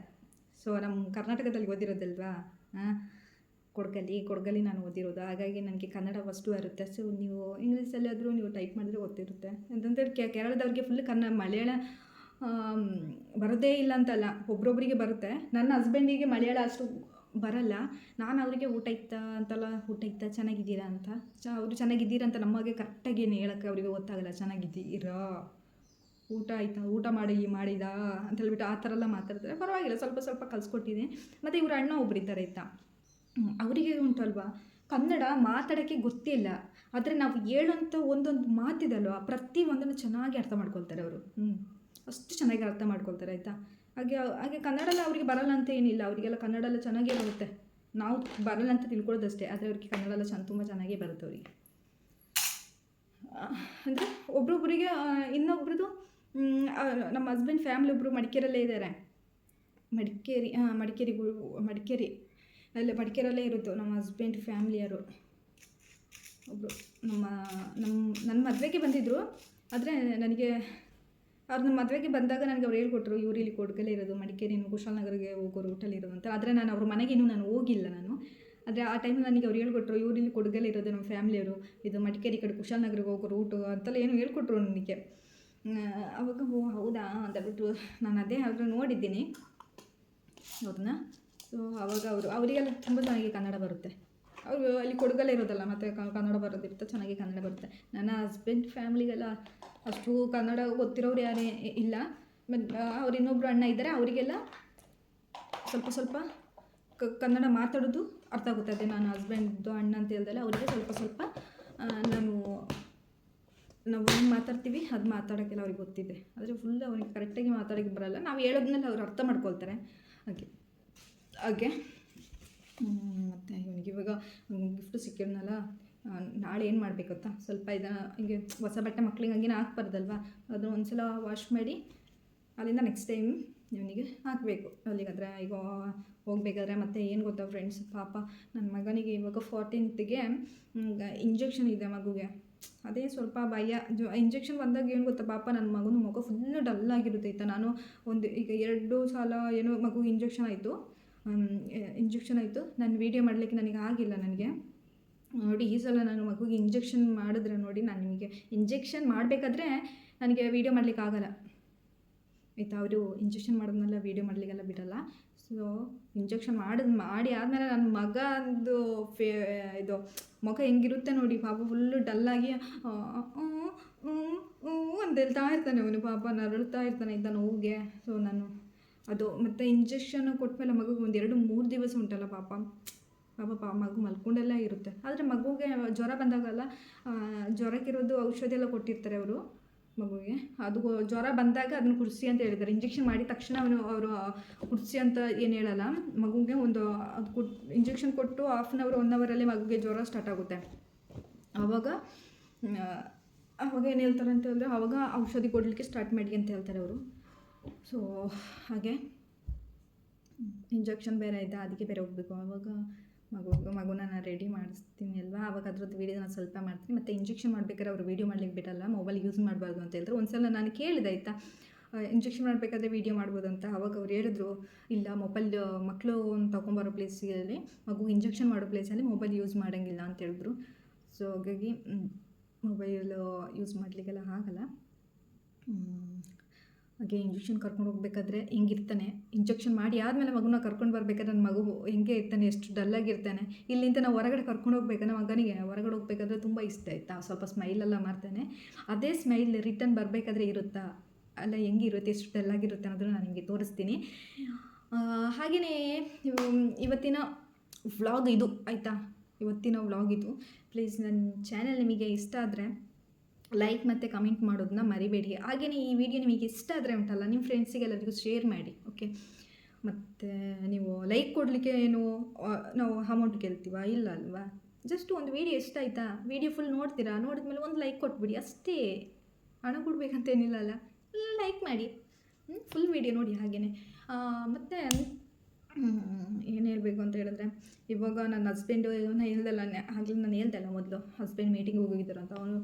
ಸೊ ನಮ್ಮ ಕರ್ನಾಟಕದಲ್ಲಿ ಓದಿರೋದಲ್ವಾ, ಕೊಡಗಲ್ಲಿ ನಾನು ಓದಿರೋದು, ಹಾಗಾಗಿ ನನಗೆ ಕನ್ನಡ ಫಸ್ಟು ಬರುತ್ತೆ. ಸೊ ನೀವು ಇಂಗ್ಲೀಷಲ್ಲಿ ಆದರೂ ನೀವು ಟೈಪ್ ಮಾಡಿದ್ರೆ ಗೊತ್ತಿರುತ್ತೆ. ಅಂತಂದರೆ ಕೇರಳದವ್ರಿಗೆ ಫುಲ್ ಮಲಯಾಳ ಬರೋದೇ ಇಲ್ಲ ಅಂತಲ್ಲ, ಒಬ್ರೊಬ್ಬರಿಗೆ ಬರುತ್ತೆ. ನನ್ನ ಹಸ್ಬೆಂಡಿಗೆ ಮಲಯಾಳ ಅಷ್ಟು ಬರಲ್ಲ. ನಾನು ಅವರಿಗೆ ಊಟ ಇತ್ತ ಚೆನ್ನಾಗಿದ್ದೀರಾ ಅಂತ, ಅವರು ಚೆನ್ನಾಗಿದ್ದೀರಾ ಅಂತ ನಮಗೆ ಕರೆಕ್ಟಾಗಿ ಏನು ಹೇಳೋಕ್ಕೆ ಅವರಿಗೆ ಗೊತ್ತಾಗಲ್ಲ. ಚೆನ್ನಾಗಿದ್ದೀರಾ, ಊಟ ಆಯಿತಾ, ಊಟ ಮಾಡಿದ ಅಂತ ಹೇಳ್ಬಿಟ್ಟು ಆ ಥರ ಎಲ್ಲ ಮಾತಾಡ್ತಾರೆ. ಪರವಾಗಿಲ್ಲ, ಸ್ವಲ್ಪ ಕಲಿಸ್ಕೊಟ್ಟಿದೆ. ಮತ್ತು ಇವ್ರ ಅಣ್ಣ ಒಬ್ಬರಿದ್ದಾರೆ ಆಯಿತಾ, ಅವರಿಗೆ ಉಂಟಲ್ವಾ ಕನ್ನಡ ಮಾತಾಡೋಕ್ಕೆ ಗೊತ್ತಿಲ್ಲ. ಆದರೆ ನಾವು ಹೇಳೋಂಥ ಒಂದೊಂದು ಮಾತಿದಲ್ವ, ಪ್ರತಿಯೊಂದನ್ನು ಚೆನ್ನಾಗಿ ಅರ್ಥ ಮಾಡ್ಕೊಳ್ತಾರೆ ಅವರು. ಅಷ್ಟು ಚೆನ್ನಾಗಿ ಅರ್ಥ ಮಾಡ್ಕೊಳ್ತಾರೆ ಆಯಿತಾ. ಹಾಗೆ ಕನ್ನಡ ಎಲ್ಲ ಅವರಿಗೆ ಬರಲ್ಲ ಅಂತ ಏನಿಲ್ಲ, ಅವರಿಗೆಲ್ಲ ಕನ್ನಡ ಎಲ್ಲ ಚೆನ್ನಾಗೇ ಬರುತ್ತೆ. ನಾವು ಬರಲ್ಲ ಅಂತ ತಿಳ್ಕೊಳ್ಳೋದಷ್ಟೇ, ಆದರೆ ಅವ್ರಿಗೆ ಕನ್ನಡ ಎಲ್ಲ ತುಂಬ ಚೆನ್ನಾಗೇ ಬರುತ್ತೆ ಅವರಿಗೆ. ಅಂದರೆ ಒಬ್ರೊಬ್ಬರಿಗೆ ಇನ್ನೊಬ್ರದ್ದು ನಮ್ಮ ಹಸ್ಬೆಂಡ್ ಫ್ಯಾಮಿಲಿ ಒಬ್ಬರು ಮಡಿಕೇರಲ್ಲೇ ಇದ್ದಾರೆ. ಮಡಿಕೇರಿ ಅಲ್ಲೇ ಮಡಿಕೇರಲ್ಲೇ ಇರೋದು ನಮ್ಮ ಹಸ್ಬೆಂಡ್ ಫ್ಯಾಮಿಲಿಯವರು. ಒಬ್ಬರು ನನ್ನ ಮದುವೆಗೆ ಬಂದಿದ್ದರು. ಆದರೆ ನನಗೆ ಅವ್ರು ನಮ್ಮ ಮದುವೆಗೆ ಬಂದಾಗ ನನಗೆ ಅವ್ರು ಹೇಳ್ಕೊಟ್ರು, ಇವರು ಇಲ್ಲಿ ಕೊಡಗಲ್ಲೇ ಇರೋದು, ಮಡಿಕೇರಿನೂ ಕುಶಾಲನಗರಿಗೆ ಹೋಗೋ ರೂಟಲ್ಲಿ ಇರೋದು ಅಂತ. ಆದರೆ ನಾನು ಅವ್ರ ಮನೆಗೇನು ನಾನು ಹೋಗಿಲ್ಲ ನಾನು. ಆದರೆ ಆ ಟೈಮಲ್ಲಿ ನನಗೆ ಅವ್ರು ಹೇಳ್ಕೊಟ್ರು, ಇವರು ಇಲ್ಲಿ ಕೊಡಗಲ್ಲೇ ಇರೋದು ನಮ್ಮ ಫ್ಯಾಮಿಲಿಯವರು, ಇದು ಮಡಿಕೇರಿ ಕಡೆ ಕುಶಾಲನಗರಿಗೆ ಹೋಗೋ ರೂಟು ಅಂತೆಲ್ಲ ಏನು ಹೇಳ್ಕೊಟ್ರು ನನಗೆ. ಅವಾಗ ಹೌದಾ ಅಂತಬಿಟ್ಟು ನಾನು ಅದೇ ಆದರೂ ನೋಡಿದ್ದೀನಿ ಅವ್ರನ್ನ. ಸೊ ಅವಾಗ ಅವರಿಗೆಲ್ಲ ತುಂಬ ಚೆನ್ನಾಗಿ ಕನ್ನಡ ಬರುತ್ತೆ. ಅವರು ಅಲ್ಲಿ ಕೊಡಗಲ್ಲೇ ಇರೋದಲ್ಲ, ಮತ್ತು ಕನ್ನಡ ಬರೋದಿರುತ್ತೆ, ಚೆನ್ನಾಗಿ ಕನ್ನಡ ಬರುತ್ತೆ. ನನ್ನ ಹಸ್ಬೆಂಡ್ ಫ್ಯಾಮಿಲಿಗೆಲ್ಲ ಅಷ್ಟು ಕನ್ನಡ ಗೊತ್ತಿರೋರು ಯಾರೇ ಇಲ್ಲ. ಮತ್ತು ಅವ್ರು ಇನ್ನೊಬ್ಬರು ಅಣ್ಣ ಇದ್ದಾರೆ, ಅವರಿಗೆಲ್ಲ ಸ್ವಲ್ಪ ಕನ್ನಡ ಮಾತಾಡೋದು ಅರ್ಥ ಆಗುತ್ತೆ. ಅದೇ ನಾನು ಹಸ್ಬೆಂಡ್ದು ಅಣ್ಣ ಅಂತ ಹೇಳ್ದಲ್ಲ, ಅವರಿಗೆ ಸ್ವಲ್ಪ ನಾವು ಏನು ಮಾತಾಡ್ತೀವಿ ಅದು ಮಾತಾಡೋಕ್ಕೆಲ್ಲ ಅವ್ರಿಗೆ ಗೊತ್ತಿದೆ. ಆದರೆ ಫುಲ್ ಅವ್ರಿಗೆ ಕರೆಕ್ಟಾಗಿ ಮಾತಾಡೋಕ್ಕೆ ಬರೋಲ್ಲ. ನಾವು ಹೇಳೋದ್ಮೇಲೆ ಅವ್ರು ಅರ್ಥ ಮಾಡ್ಕೊಳ್ತಾರೆ. ಹಾಗೆ ಮತ್ತು ಇವನಿಗೆ ಇವಾಗ ಗಿಫ್ಟು ಸಿಕ್ಕಿದ್ನಲ್ಲ, ನಾಳೆ ಏನು ಮಾಡಬೇಕು ಗೊತ್ತಾ, ಸ್ವಲ್ಪ ಇದನ್ನು ಹಿಂಗೆ ಹೊಸ ಬಟ್ಟೆ ಮಕ್ಳಿಗೆ ಹಂಗೇನು ಹಾಕ್ಬಾರ್ದಲ್ವ, ಅದನ್ನು ಒಂದು ಸಲ ವಾಶ್ ಮಾಡಿ ಅಲ್ಲಿಂದ ನೆಕ್ಸ್ಟ್ ಟೈಮ್ ಇವನಿಗೆ ಹಾಕಬೇಕು. ಅಲ್ಲಿಗಾದರೆ ಈಗ ಹೋಗ್ಬೇಕಾದ್ರೆ. ಮತ್ತು ಏನು ಗೊತ್ತಾ ಫ್ರೆಂಡ್ಸ್, ಪಾಪ ನನ್ನ ಮಗನಿಗೆ ಇವಾಗ 14th ಇಂಜೆಕ್ಷನ್ ಇದೆ ಮಗುಗೆ. ಅದೇ ಸ್ವಲ್ಪ ಭಯ. ಇಂಜೆಕ್ಷನ್ ಬಂದಾಗ ಏನು ಗೊತ್ತಾ ಪಾಪ, ನನ್ನ ಮಗನ ಮುಖ ಫುಲ್ಲು ಡಲ್ಲಾಗಿರುತ್ತೆ ಆಯಿತಾ. ನಾನು ಈಗ 2 ಸಲ ಏನೋ ಮಗುಗೆ ಇಂಜೆಕ್ಷನ್ ಆಯಿತು. ನಾನು ವೀಡಿಯೋ ಮಾಡಲಿಕ್ಕೆ ನನಗೆ ಆಗಿಲ್ಲ. ನನಗೆ ನೋಡಿ, ಈ ಸಲ ನಾನು ಮಗುಗೆ ಇಂಜೆಕ್ಷನ್ ಮಾಡಿದ್ರೆ ನೋಡಿ, ನಾನು ನಿಮಗೆ ಇಂಜೆಕ್ಷನ್ ಮಾಡಬೇಕಾದ್ರೆ ನನಗೆ ವೀಡಿಯೋ ಮಾಡಲಿಕ್ಕೆ ಆಗಲ್ಲ ಆಯಿತಾ. ಅವರು ಇಂಜೆಕ್ಷನ್ ಮಾಡಿದ್ಮೇಲೆ ವೀಡಿಯೋ ಮಾಡಲಿಕ್ಕೆಲ್ಲ ಬಿಡಲ್ಲ. ಸೊ ಇಂಜೆಕ್ಷನ್ ಮಾಡಿ ಆದಮೇಲೆ ನನ್ನ ಮಗಂದು ಇದು ಮುಖ ಹೆಂಗಿರುತ್ತೆ ನೋಡಿ, ಪಾಪ ಫುಲ್ಲು ಡಲ್ಲಾಗಿ ಅಂತ ಹೇಳ್ತಾ ಇರ್ತಾನೆ ಅವನು. ಪಾಪ ನರಳ್ತಾ ಇರ್ತಾನೆ ಆಯಿತಾ ನೋವಿಗೆ. ಸೊ ನಾನು ಅದು ಮತ್ತು ಇಂಜೆಕ್ಷನ್ ಕೊಟ್ಟಮೇಲೆ ಮಗುಗೆ 1-2-3 ದಿವಸ ಉಂಟಲ್ಲ ಪಾಪ ಮಗು ಮಲ್ಕೊಂಡೆಲ್ಲ ಇರುತ್ತೆ. ಆದರೆ ಮಗುಗೆ ಜ್ವರ ಬಂದಾಗಲ್ಲ, ಜ್ವರಕ್ಕಿರೋದು ಔಷಧಿ ಎಲ್ಲ ಕೊಟ್ಟಿರ್ತಾರೆ ಅವರು ಮಗುವಿಗೆ. ಅದು ಜ್ವರ ಬಂದಾಗ ಅದನ್ನು ಕುಡಿಸಿ ಅಂತ ಹೇಳಿದ್ದಾರೆ. ಇಂಜೆಕ್ಷನ್ ಮಾಡಿದ ತಕ್ಷಣ ಅವರು ಕುಡಿಸಿ ಅಂತ ಏನು ಹೇಳಲ್ಲ. ಮಗುಗೆ ಅದು ಇಂಜೆಕ್ಷನ್ ಕೊಟ್ಟು 1/2 hour 1 hour ಮಗುಗೆ ಜ್ವರ ಸ್ಟಾರ್ಟ್ ಆಗುತ್ತೆ. ಆವಾಗ ಏನು ಹೇಳ್ತಾರೆ ಅಂತ ಹೇಳಿದ್ರೆ, ಆವಾಗ ಔಷಧಿ ಕೊಡಲಿಕ್ಕೆ ಸ್ಟಾರ್ಟ್ ಮಾಡಿ ಅಂತ ಹೇಳ್ತಾರೆ ಅವರು. ಸೊ ಹಾಗೆ ಇಂಜೆಕ್ಷನ್ ಬೇರೆ ಆಯಿತಾ, ಅದಕ್ಕೆ ಬೇರೆ ಹೋಗಬೇಕು. ಆವಾಗ ಮಗುನ ನಾನು ರೆಡಿ ಮಾಡಿಸ್ತೀನಿ ಅಲ್ವಾ, ಆವಾಗ ಅದ್ರದ್ದು ವೀಡಿಯೋ ನಾನು ಸ್ವಲ್ಪ ಮಾಡ್ತೀನಿ. ಮತ್ತು ಇಂಜೆಕ್ಷನ್ ಮಾಡ್ಬೇಕಾದ್ರೆ ಅವರು ವೀಡಿಯೋ ಮಾಡ್ಲಿಕ್ಕೆ ಬಿಡಲ್ಲ, ಮೊಬೈಲ್ ಯೂಸ್ ಮಾಡಬಾರ್ದು ಅಂತ ಹೇಳಿದ್ರು. ಒಂದು ಸಲ ನಾನು ಕೇಳಿದೆ ಆಯಿತಾ, ಇಂಜೆಕ್ಷನ್ ಮಾಡಬೇಕಾದ್ರೆ ವೀಡಿಯೋ ಮಾಡ್ಬೋದು ಅಂತ. ಆವಾಗ ಅವ್ರು ಹೇಳಿದ್ರು, ಇಲ್ಲ ಮೊಬೈಲ್ ಮಕ್ಕಳು ತೊಗೊಂಬರೋ ಪ್ಲೇಸಲ್ಲಿ, ಮಗು ಇಂಜೆಕ್ಷನ್ ಮಾಡೋ ಪ್ಲೇಸಲ್ಲಿ ಮೊಬೈಲ್ ಯೂಸ್ ಮಾಡೋಂಗಿಲ್ಲ ಅಂತ ಹೇಳಿದ್ರು. ಸೊ ಹಾಗಾಗಿ ಮೊಬೈಲ್ ಯೂಸ್ ಮಾಡಲಿಕ್ಕೆಲ್ಲ ಆಗಲ್ಲ. ಹಾಗೆ ಇಂಜೆಕ್ಷನ್ ಕರ್ಕೊಂಡು ಹೋಗ್ಬೇಕಾದ್ರೆ ಹೆಂಗಿರ್ತಾನೆ, ಇಂಜೆಕ್ಷನ್ ಮಾಡಿ ಆದಮೇಲೆ ಮಗುನ ಕರ್ಕೊಂಡು ಬರಬೇಕಾದ್ರೆ ನನ್ನ ಮಗು ಹೆಂಗೆ ಇರ್ತಾನೆ, ಎಷ್ಟು ಡಲ್ಲಾಗಿರ್ತಾನೆ. ಇಲ್ಲಿಂದ ನಾವು ಹೊರಗಡೆ ಕರ್ಕೊಂಡು ಹೋಗ್ಬೇಕು, ನಮ್ಮ ಮಗನಿಗೆ ಹೊರಗಡೆ ಹೋಗ್ಬೇಕಾದ್ರೆ ತುಂಬ ಇಷ್ಟ ಆಯಿತಾ, ಸ್ವಲ್ಪ ಸ್ಮೈಲೆಲ್ಲ ಮಾಡ್ತಾನೆ. ಅದೇ ಸ್ಮೈಲ್ ರಿಟರ್ನ್ ಬರಬೇಕಾದ್ರೆ ಇರುತ್ತಾ ಅಲ್ಲ, ಹೆಂಗಿರುತ್ತೆ, ಎಷ್ಟು ಡಲ್ಲಾಗಿರುತ್ತೆ ಅನ್ನೋದನ್ನು ನಾನು ನಿಮಗೆ ತೋರಿಸ್ತೀನಿ. ಹಾಗೆಯೇ ಇವತ್ತಿನ ವ್ಲಾಗ್ ಇದು ಆಯಿತಾ, ಪ್ಲೀಸ್ ನನ್ನ ಚಾನಲ್ ನಿಮಗೆ ಇಷ್ಟ ಆದರೆ ಲೈಕ್ ಮತ್ತು ಕಮೆಂಟ್ ಮಾಡೋದನ್ನ ಮರಿಬೇಡಿ. ಹಾಗೆಯೇ ಈ ವಿಡಿಯೋ ನಿಮಗೆ ಇಷ್ಟ ಆದರೆ ಉಂಟಲ್ಲ, ನಿಮ್ಮ ಫ್ರೆಂಡ್ಸಿಗೆಲ್ಲರಿಗೂ ಶೇರ್ ಮಾಡಿ. ಓಕೆ, ಮತ್ತು ನೀವು ಲೈಕ್ ಕೊಡಲಿಕ್ಕೆ ಏನು ನಾವು ಅಮೌಂಟ್ ಕೇಳ್ತೀವ, ಇಲ್ಲ ಅಲ್ವಾ. ಜಸ್ಟ್ ಒಂದು ವಿಡಿಯೋ ಇಷ್ಟ ಆಯಿತಾ, ವಿಡಿಯೋ ಫುಲ್ ನೋಡ್ತೀರಾ, ನೋಡಿದ್ಮೇಲೆ ಒಂದು ಲೈಕ್ ಕೊಟ್ಬಿಡಿ ಅಷ್ಟೇ. ಹಣ ಕೊಡಬೇಕಂತೇನಿಲ್ಲ ಅಲ್ಲ, ಲೈಕ್ ಮಾಡಿ. ಫುಲ್ ವೀಡಿಯೋ ನೋಡಿ ಹಾಗೆಯೇ. ಮತ್ತು ಏನು ಹೇಳಬೇಕು ಅಂತ ಹೇಳಿದ್ರೆ, ಇವಾಗ ನನ್ನ ಹಸ್ಬೆಂಡು ನಾನು ಹೇಳ್ದಲ್ಲ, ಆಗಲೇ ನಾನು ಹೇಳ್ದಲ್ಲ ಮೊದಲು ಹಸ್ಬೆಂಡ್ ಮೀಟಿಂಗಿಗೆ ಹೋಗಿದ್ದಾರಂತ.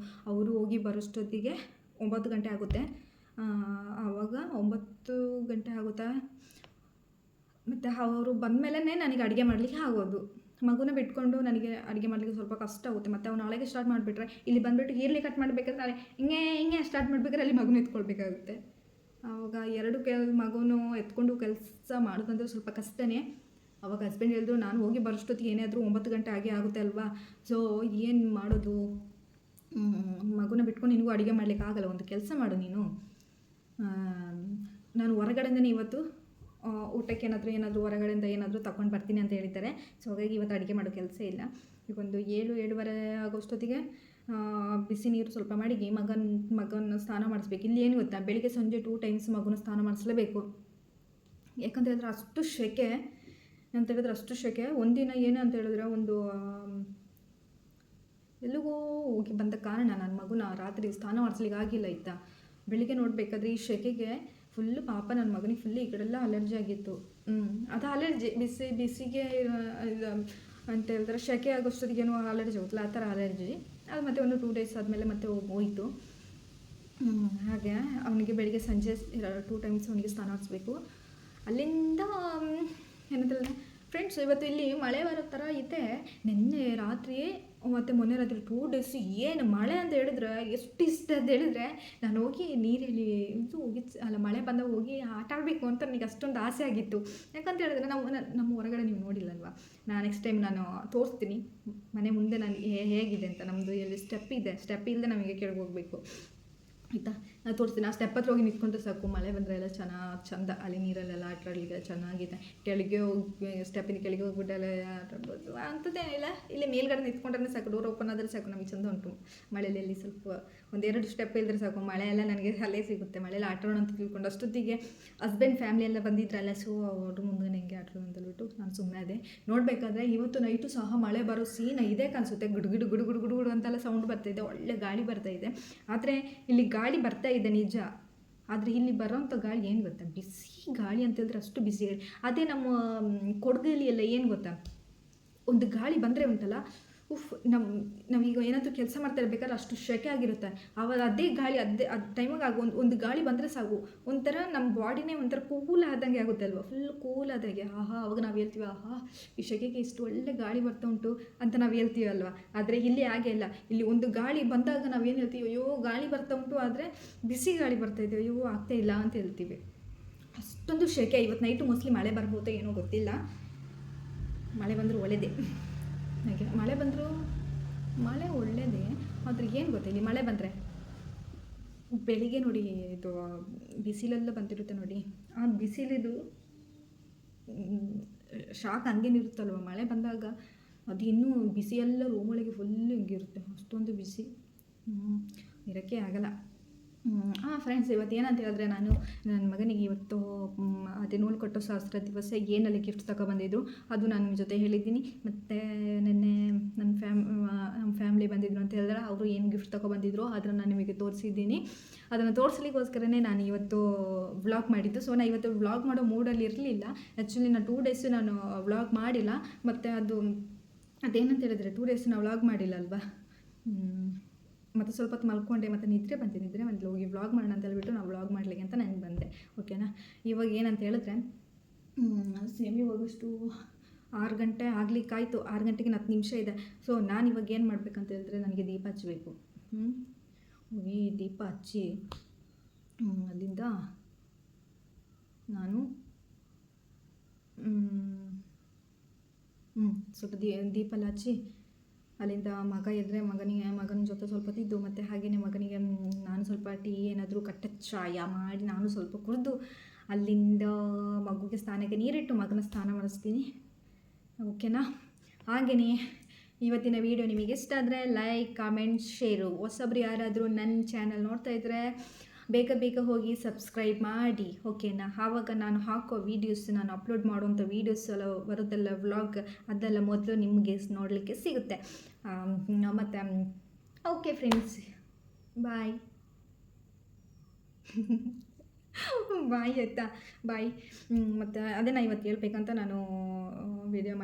ಅವರು ಹೋಗಿ ಬರೋಷ್ಟೊತ್ತಿಗೆ 9 ಗಂಟೆ ಆಗುತ್ತೆ. ಆವಾಗ 9 ಗಂಟೆ ಆಗುತ್ತಾ, ಮತ್ತು ಅವರು ಬಂದಮೇಲೆ ನನಗೆ ಅಡುಗೆ ಮಾಡಲಿಕ್ಕೆ ಆಗೋದು. ಮಗುನ ಬಿಟ್ಕೊಂಡು ನನಗೆ ಅಡುಗೆ ಮಾಡಲಿಕ್ಕೆ ಸ್ವಲ್ಪ ಕಷ್ಟ ಆಗುತ್ತೆ. ಮತ್ತು ಅವ್ನು ನಾಳೆಗೆ ಸ್ಟಾರ್ಟ್ ಮಾಡಿಬಿಟ್ರೆ, ಇಲ್ಲಿ ಬಂದುಬಿಟ್ಟು ಈರುಳ್ಳಿ ಕಟ್ ಮಾಡಬೇಕಾದ್ರೆ ನಾಳೆ ಹಿಂಗೆ ಸ್ಟಾರ್ಟ್ ಮಾಡಬೇಕಾದ್ರೆ ಅಲ್ಲಿ ಮಗುನ ಎತ್ಕೊಳ್ಬೇಕಾಗುತ್ತೆ. ಆವಾಗ ಎರಡು ಮಗುನೂ ಎತ್ಕೊಂಡು ಕೆಲಸ ಮಾಡೋದಂದ್ರೆ ಸ್ವಲ್ಪ ಕಷ್ಟನೇ. ಆವಾಗ ಹಸ್ಬೆಂಡ್ ಹೇಳಿದ್ರು, ನಾನು ಹೋಗಿ ಬರೋಷ್ಟೊತ್ತಿಗೆ ಏನಾದರೂ 9 ಗಂಟೆ ಆಗೇ ಆಗುತ್ತೆ ಅಲ್ವಾ, ಸೊ ಏನು ಮಾಡೋದು, ಮಗುನ ಬಿಟ್ಕೊಂಡು ನಿನಗೂ ಅಡುಗೆ ಮಾಡಲಿಕ್ಕೆ ಆಗಲ್ಲ, ಒಂದು ಕೆಲಸ ಮಾಡು ನೀನು, ನಾನು ಹೊರಗಡೆಯಿಂದನೇ ಇವತ್ತು ಊಟಕ್ಕೆ ಏನಾದರೂ ಹೊರಗಡೆಯಿಂದ ಏನಾದರೂ ತಗೊಂಡು ಬರ್ತೀನಿ ಅಂತ ಹೇಳಿದ್ದಾರೆ. ಸೊ ಹಾಗಾಗಿ ಇವತ್ತು ಅಡುಗೆ ಮಾಡೋ ಕೆಲಸ ಇಲ್ಲ. ಈಗ ಒಂದು 7-7:30 ಆಗೋಷ್ಟೊತ್ತಿಗೆ ಬಿಸಿ ನೀರು ಸ್ವಲ್ಪ ಮಾಡಿ ಮಗನ ಸ್ನಾನ ಮಾಡಿಸ್ಬೇಕು. ಇಲ್ಲಿ ಏನು ಗೊತ್ತಾ, ಬೆಳಿಗ್ಗೆ ಸಂಜೆ 2 ಟೈಮ್ಸ್ ಮಗುನ ಸ್ನಾನ ಮಾಡಿಸ್ಲೇಬೇಕು. ಯಾಕಂತ ಹೇಳಿದ್ರೆ ಅಷ್ಟು ಸೆಕೆ ಒಂದಿನ ಏನು ಅಂತ ಹೇಳಿದ್ರೆ, ಒಂದು ಎಲ್ಲಿಗೋ ಹೋಗಿ ಬಂದ ಕಾರಣ ನನ್ನ ಮಗುನ ರಾತ್ರಿ ಸ್ನಾನ ಮಾಡಿಸ್ಲಿಕ್ಕೆ ಆಗಿಲ್ಲ ಆಯಿತಾ. ಬೆಳಿಗ್ಗೆ ನೋಡಬೇಕಾದ್ರೆ ಈ ಸೆಕೆಗೆ ಫುಲ್ಲು ಪಾಪ ನನ್ನ ಮಗನಿಗೆ ಫುಲ್ಲು ಈ ಕಡೆಲ್ಲ ಅಲರ್ಜಿ ಆಗಿತ್ತು. ಅದು ಅಲರ್ಜಿ ಬಿಸಿಗೆ ಅಂತ ಹೇಳಿದ್ರೆ ಸೆಕೆ ಆಗೋಷ್ಟೊತ್ತಿಗೇನೋ ಅಲರ್ಜಿ ಹೋಗುತ್ತಲ್ಲ, ಆ ಥರ ಅಲರ್ಜಿ. ಅದು ಮತ್ತು ಒಂದು 2 ಡೇಸ್ ಆದಮೇಲೆ ಮತ್ತೆ ಹೋಯಿತು. ಹಾಗೆ ಅವನಿಗೆ ಬೆಳಿಗ್ಗೆ ಸಂಜೆ 2 ಟೈಮ್ಸ್ ಅವನಿಗೆ ಸ್ನಾನ ಮಾಡಿಸ್ಬೇಕು. ಅಲ್ಲಿಂದ ಏನಂತಲ್ಲ ಫ್ರೆಂಡ್ಸ್, ಇವತ್ತು ಇಲ್ಲಿ ಮಳೆ ಬರೋ ಥರ ಇದೆ. ನಿನ್ನೆ ರಾತ್ರಿ ಮತ್ತು ಮೊನ್ನೆ ರಾತ್ರಿ 2 ಡೇಸ್ ಏನು ಮಳೆ ಅಂತ ಹೇಳಿದ್ರೆ ಎಷ್ಟು ಇಷ್ಟ ಅಂತ ಹೇಳಿದ್ರೆ, ನಾನು ಹೋಗಿ ನೀರಲ್ಲಿ ಮಳೆ ಬಂದಾಗ ಹೋಗಿ ಆಟ ಆಡಬೇಕು ಅಂತ ನನಗೆ ಅಷ್ಟೊಂದು ಆಸೆ ಆಗಿತ್ತು. ಯಾಕಂತ ಹೇಳಿದ್ರೆ ನಮ್ಮ ಹೊರಗಡೆ ನೀವು ನೋಡಿಲ್ಲಲ್ವ, ನಾನು ನೆಕ್ಸ್ಟ್ ಟೈಮ್ ನಾನು ತೋರಿಸ್ತೀನಿ ಮನೆ ಮುಂದೆ ನಾನು ಹೇಗಿದೆ ಅಂತ. ನಮ್ಮದು ಎಲ್ಲಿ ಸ್ಟೆಪ್ ಇಲ್ಲದೆ ನಮಗೆ ಕೆಳಗೆ ಹೋಗಬೇಕು ಆಯಿತಾ. ನಾನು ತೋರಿಸ್ತೀನಿ. ಆ ಸ್ಟೆಪ್ ಹತ್ರ ಹೋಗಿ ನಿಂತ್ಕೊಂಡ್ರೆ ಸಾಕು, ಮಳೆ ಬಂದರೆ ಎಲ್ಲ ಚಂದ ಅಲ್ಲಿ ನೀರಲ್ಲೆಲ್ಲ ಆಟ ಆಡಲಿಕ್ಕೆ ಚೆನ್ನಾಗಿದೆ. ಕೆಳಗೆ ಹೋಗಿ ಸ್ಟೆಪ್ಪಿನ ಕೆಳಗೆ ಹೋಗ್ಬಿಟ್ಟು ಎಲ್ಲ ಆಟ ಆಡ್ಬೋದು, ಅಂಥದ್ದೇನಿಲ್ಲ. ಇಲ್ಲಿ ಮೇಲ್ಗಡೆ ನಿಂತ್ಕೊಂಡ್ರೆ ಸಾಕು, ಡೋರ್ ಓಪನ್ ಆದರೆ ಸಾಕು, ನಮಗೆ ಚಂದ ಉಂಟು. ಮಳೆಯಲ್ಲಿ ಸ್ವಲ್ಪ 1-2 ಸ್ಟೆಪ್ ಇಲ್ಲದ್ರೆ ಸಾಕು, ಮಳೆ ಎಲ್ಲ ನನಗೆ ಅಲ್ಲೇ ಸಿಗುತ್ತೆ. ಮಳೆಯಲ್ಲಿ ಆಟ ಆಡೋಣ ಅಂತ ತಿಳ್ಕೊಂಡು ಅಷ್ಟೊತ್ತಿಗೆ ಹಸ್ಬೆಂಡ್ ಫ್ಯಾಮಿಲಿ ಎಲ್ಲ ಬಂದಿದ್ರಲ್ಲ, ಸೊ ಅವ್ರ ಮುಂದೆ ಹೆಂಗೆ ಆಟೋದು ಅಂತೇಳ್ಬಿಟ್ಟು ನಾನು ಸುಮ್ಮನೆ ಅದೇ. ನೋಡಬೇಕಾದ್ರೆ ಇವತ್ತು ನೈಟು ಸಹ ಮಳೆ ಬರೋ ಸೀನ್ ಇದೆ ಕಾಣಿಸುತ್ತೆ. ಗುಡು ಅಂತೆಲ್ಲ ಸೌಂಡ್ ಬರ್ತಾಯಿದೆ, ಒಳ್ಳೆ ಗಾಳಿ ಬರ್ತಾಯಿದೆ. ಆದರೆ ಇಲ್ಲಿ ಗಾಳಿ ಬರ್ತಾ ಇದೆ ನಿಜ, ಆದರೆ ಇಲ್ಲಿ ಬರೋಂಥ ಗಾಳಿ ಏನು ಗೊತ್ತಾ, ಬಿಸಿ ಗಾಳಿ ಅಂತ ಹೇಳಿದ್ರೆ ಅಷ್ಟು ಬಿಸಿ ಗಾಳಿ. ಅದೇ ನಮ್ಮ ಕೊಡಗಲ್ಲಿ ಎಲ್ಲ ಏನು ಗೊತ್ತಾ, ಒಂದು ಗಾಳಿ ಬಂದರೆ ಉಂಟಲ್ಲ, ನಾವೀಗ ಏನಾದರೂ ಕೆಲಸ ಮಾಡ್ತಾ ಇರಬೇಕಾದ್ರೆ ಅಷ್ಟು ಸೆಕೆ ಆಗಿರುತ್ತೆ. ಆವಾಗ ಅದೇ ಗಾಳಿ ಅದು ಟೈಮಿಗೆ ಒಂದು ಗಾಳಿ ಬಂದರೆ ಸಾಕು, ಒಂಥರ ನಮ್ಮ ಬಾಡಿನೇ ಒಂಥರ ಕೂಲ್ ಆದಂಗೆ ಆಗುತ್ತೆ ಅಲ್ವ, ಫುಲ್ ಕೂಲ್ ಆದಾಗೆ. ಅವಾಗ ನಾವು ಹೇಳ್ತೀವಿ, ಈ ಸೆಕೆಗೆ ಇಷ್ಟು ಒಳ್ಳೆ ಗಾಳಿ ಬರ್ತಾ ಉಂಟು ಅಂತ ನಾವು ಹೇಳ್ತೀವಿ ಅಲ್ವ. ಆದರೆ ಇಲ್ಲಿ ಹಾಗೆ ಇಲ್ಲ. ಇಲ್ಲಿ ಒಂದು ಗಾಳಿ ಬಂದಾಗ ನಾವೇನು ಹೇಳ್ತೀವಿ, ಅಯ್ಯೋ ಗಾಳಿ ಬರ್ತಾ ಉಂಟು, ಆದರೆ ಬಿಸಿ ಗಾಳಿ ಬರ್ತಾ ಇದೆ, ಅಯ್ಯೋ ಆಗ್ತಾ ಇಲ್ಲ ಅಂತ ಹೇಳ್ತೀವಿ. ಅಷ್ಟೊಂದು ಸೆಕೆ. ಇವತ್ತು ನೈಟು ಮೋಸ್ಟ್ಲಿ ಮಳೆ ಬರ್ಬೋದು, ಏನೋ ಗೊತ್ತಿಲ್ಲ. ಮಳೆ ಬಂದರೂ ಒಳ್ಳೆಯದೇ. ಹಾಗೆ ಮಳೆ ಬಂದರೂ ಮಳೆ ಒಳ್ಳೆಯದೇ, ಆದರೆ ಏನು ಗೊತ್ತಾ, ಇಲ್ಲಿ ಮಳೆ ಬಂದರೆ ಬೆಳಿಗ್ಗೆ ನೋಡಿ ಇದು ಬಿಸಿಲೆಲ್ಲ ಬಂದಿರುತ್ತೆ ನೋಡಿ, ಆ ಬಿಸಿಲಿದು ಶಾಕ್ ಹಂಗೇನಿರುತ್ತಲ್ವ, ಮಳೆ ಬಂದಾಗ ಅದು ಇನ್ನೂ ಬಿಸಿ ಎಲ್ಲ ರೂಮೊಳಗೆ ಫುಲ್ಲು ಹಿಂಗಿರುತ್ತೆ, ಅಷ್ಟೊಂದು ಬಿಸಿ ಇರೋಕ್ಕೆ ಆಗಲ್ಲ. ಫ್ರೆಂಡ್ಸ್, ಇವತ್ತು ಏನಂತ ಹೇಳಿದ್ರೆ, ನಾನು ನನ್ನ ಮಗನಿಗೆ ಇವತ್ತು ಅದೇ ನೂಲು ಕಟ್ಟೋ ಶಾಸ್ತ್ರ ದಿವಸ ಏನಲ್ಲಿ ಗಿಫ್ಟ್ ತಗೊಬಂದಿದ್ರು ಅದು ನಾನು ನಿಮ್ಮ ಜೊತೆ ಹೇಳಿದ್ದೀನಿ. ಮತ್ತು ನಿನ್ನೆ ನಮ್ಮ ಫ್ಯಾಮ್ಲಿ ಬಂದಿದ್ರು ಅಂತ ಹೇಳಿದ್ರೆ, ಅವರು ಏನು ಗಿಫ್ಟ್ ತಗೊಬಂದಿದ್ರು ಅದನ್ನು ನಾನು ನಿಮಗೆ ತೋರಿಸಿದ್ದೀನಿ. ಅದನ್ನು ತೋರಿಸ್ಲಿಕ್ಕೋಸ್ಕರನೇ ನಾನು ಇವತ್ತು ವ್ಲಾಗ್ ಮಾಡಿದ್ದು. ಸೊ ನಾನು ಇವತ್ತು ವ್ಲಾಗ್ ಮಾಡೋ ಮೂಡಲ್ಲಿ ಇರಲಿಲ್ಲ. ಆ್ಯಕ್ಚುಲಿ ನಾನು 2 ಡೇಸು ನಾನು ವ್ಲಾಗ್ ಮಾಡಿಲ್ಲ. ಮತ್ತು ಅದೇನಂತ ಹೇಳಿದ್ರೆ 2 ಡೇಸ್ ನಾವು ವ್ಲಾಗ್ ಮಾಡಿಲ್ಲ ಅಲ್ವಾ. ಮತ್ತು ಸ್ವಲ್ಪ ಹೊತ್ತು ಮಲ್ಕೊಂಡೆ, ಮತ್ತು ನಿದ್ರೆ ಬಂದು ಹೋಗಿ ವ್ಲಾಗ್ ಮಾಡೋಣ ಅಂತ ಹೇಳ್ಬಿಟ್ಟು ನಾವು ವ್ಲಾಗ್ ಮಾಡಲಿಕ್ಕೆ ಅಂತ ನನಗೆ ಬಂದೆ. ಓಕೆನಾ. ಇವಾಗ ಏನಂತ ಹೇಳಿದ್ರೆ, ಇವಾಗಷ್ಟು 6 ಗಂಟೆ ಆಗಲಿಕ್ಕಾಯಿತು. 6 ಗಂಟೆಗೆ 10 ನಿಮಿಷ ಇದೆ. ಸೊ ನಾನು ಇವಾಗ ಏನು ಮಾಡಬೇಕಂತ ಹೇಳಿದ್ರೆ, ನನಗೆ ದೀಪ ಹಚ್ಚಬೇಕು. ಈ ದೀಪ ಹಚ್ಚಿ ಅಲ್ಲಿಂದ ನಾನು ಸ್ವಲ್ಪ ದೀಪ ಎಲ್ಲ ಹಚ್ಚಿ ಅಲ್ಲಿಂದ ಮಗ ಇದ್ದರೆ ಮಗನ ಜೊತೆ ಸ್ವಲ್ಪ ತಿದ್ದು, ಮತ್ತು ಹಾಗೆಯೇ ಮಗನಿಗೆ ನಾನು ಸ್ವಲ್ಪ ಟೀ ಏನಾದರೂ ಕಟ್ಟ ಚಾಯ ಮಾಡಿ ನಾನು ಸ್ವಲ್ಪ ಕುಡಿದು ಅಲ್ಲಿಂದ ಮಗುಗೆ ಸ್ನಾನಕ್ಕೆ ನೀರಿಟ್ಟು ಮಗನ ಸ್ನಾನ ಮಾಡಿಸ್ತೀನಿ. ಓಕೆನಾ. ಹಾಗೆಯೇ ಇವತ್ತಿನ ವಿಡಿಯೋ ನಿಮಗೆ ಇಷ್ಟ ಆದರೆ ಲೈಕ್, ಕಾಮೆಂಟ್, ಶೇರು. ಹೊಸಬ್ರು ಯಾರಾದರೂ ನನ್ನ ಚಾನಲ್ ನೋಡ್ತಾ ಇದ್ದರೆ ಬೇಗ ಹೋಗಿ ಸಬ್ಸ್ಕ್ರೈಬ್ ಮಾಡಿ. ಓಕೆನಾ. ಆವಾಗ ನಾನು ಹಾಕೋ ವೀಡಿಯೋಸ್, ನಾನು ಅಪ್ಲೋಡ್ ಮಾಡುವಂಥ ವೀಡಿಯೋಸ್ ಎಲ್ಲ ಬರುತ್ತಲ್ಲ, ವ್ಲಾಗ್, ಅದೆಲ್ಲ ಮೊದಲು ನಿಮಗೆ ನೋಡಲಿಕ್ಕೆ ಸಿಗುತ್ತೆ. ಮತ್ತು ಓಕೆ ಫ್ರೆಂಡ್ಸ್, ಬಾಯ್. ಬಾಯ್ ಆಯಿತಾ, ಬಾಯ್. ಮತ್ತು ಅದೇ ನಾ ಇವತ್ತು ಹೇಳ್ಬೇಕಂತ ನಾನು ವಿಡಿಯೋ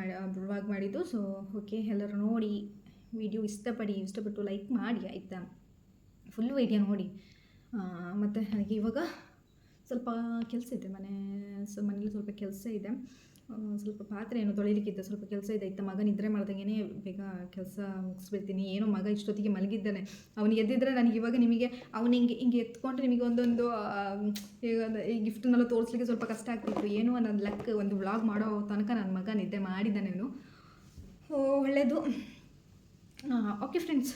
ವ್ಲಾಗ್ ಮಾಡಿದ್ದು. ಸೊ ಓಕೆ, ಎಲ್ಲರೂ ನೋಡಿ ವಿಡಿಯೋ ಇಷ್ಟಪಟ್ಟು ಲೈಕ್ ಮಾಡಿ ಆಯಿತಾ, ಫುಲ್ ವಿಡಿಯೋ ನೋಡಿ. ಮತ್ತು ನನಗೆ ಇವಾಗ ಸ್ವಲ್ಪ ಕೆಲಸ ಇದೆ, ಮನೇಲಿ ಸ್ವಲ್ಪ ಕೆಲಸ ಇದೆ, ಸ್ವಲ್ಪ ಪಾತ್ರೆ ಏನೋ ತೊಳಿಲಿಕ್ಕಿದ್ದ, ಸ್ವಲ್ಪ ಕೆಲಸ ಇದೆ ಆಯಿತಾ. ಮಗ ನಿದ್ರೆ ಮಾಡ್ದಂಗೆ ಬೇಗ ಕೆಲಸ ಮುಗಿಸ್ಬಿಡ್ತೀನಿ. ಏನೋ ಮಗ ಇಷ್ಟೊತ್ತಿಗೆ ಮಲಗಿದ್ದಾನೆ, ಅವನಿಗೆ ಎದ್ದಿದ್ರೆ ನನಗೆ ಇವಾಗ ನಿಮಗೆ ಅವನು ಹಿಂಗೆ ಎತ್ಕೊಂಡ್ರೆ ನಿಮಗೆ ಒಂದೊಂದು ಈ ಗಿಫ್ಟನ್ನೆಲ್ಲ ತೋರಿಸ್ಲಿಕ್ಕೆ ಸ್ವಲ್ಪ ಕಷ್ಟ ಆಗ್ತಿತ್ತು. ಏನೋ ನನ್ನ ಲಕ್, ಒಂದು ವ್ಲಾಗ್ ಮಾಡೋ ತನಕ ನನ್ನ ಮಗ ನಿದ್ದೆ ಮಾಡಿದ್ದಾನೆ ಅವನು. ಒಳ್ಳೆಯದು. ಓಕೆ ಫ್ರೆಂಡ್ಸ್,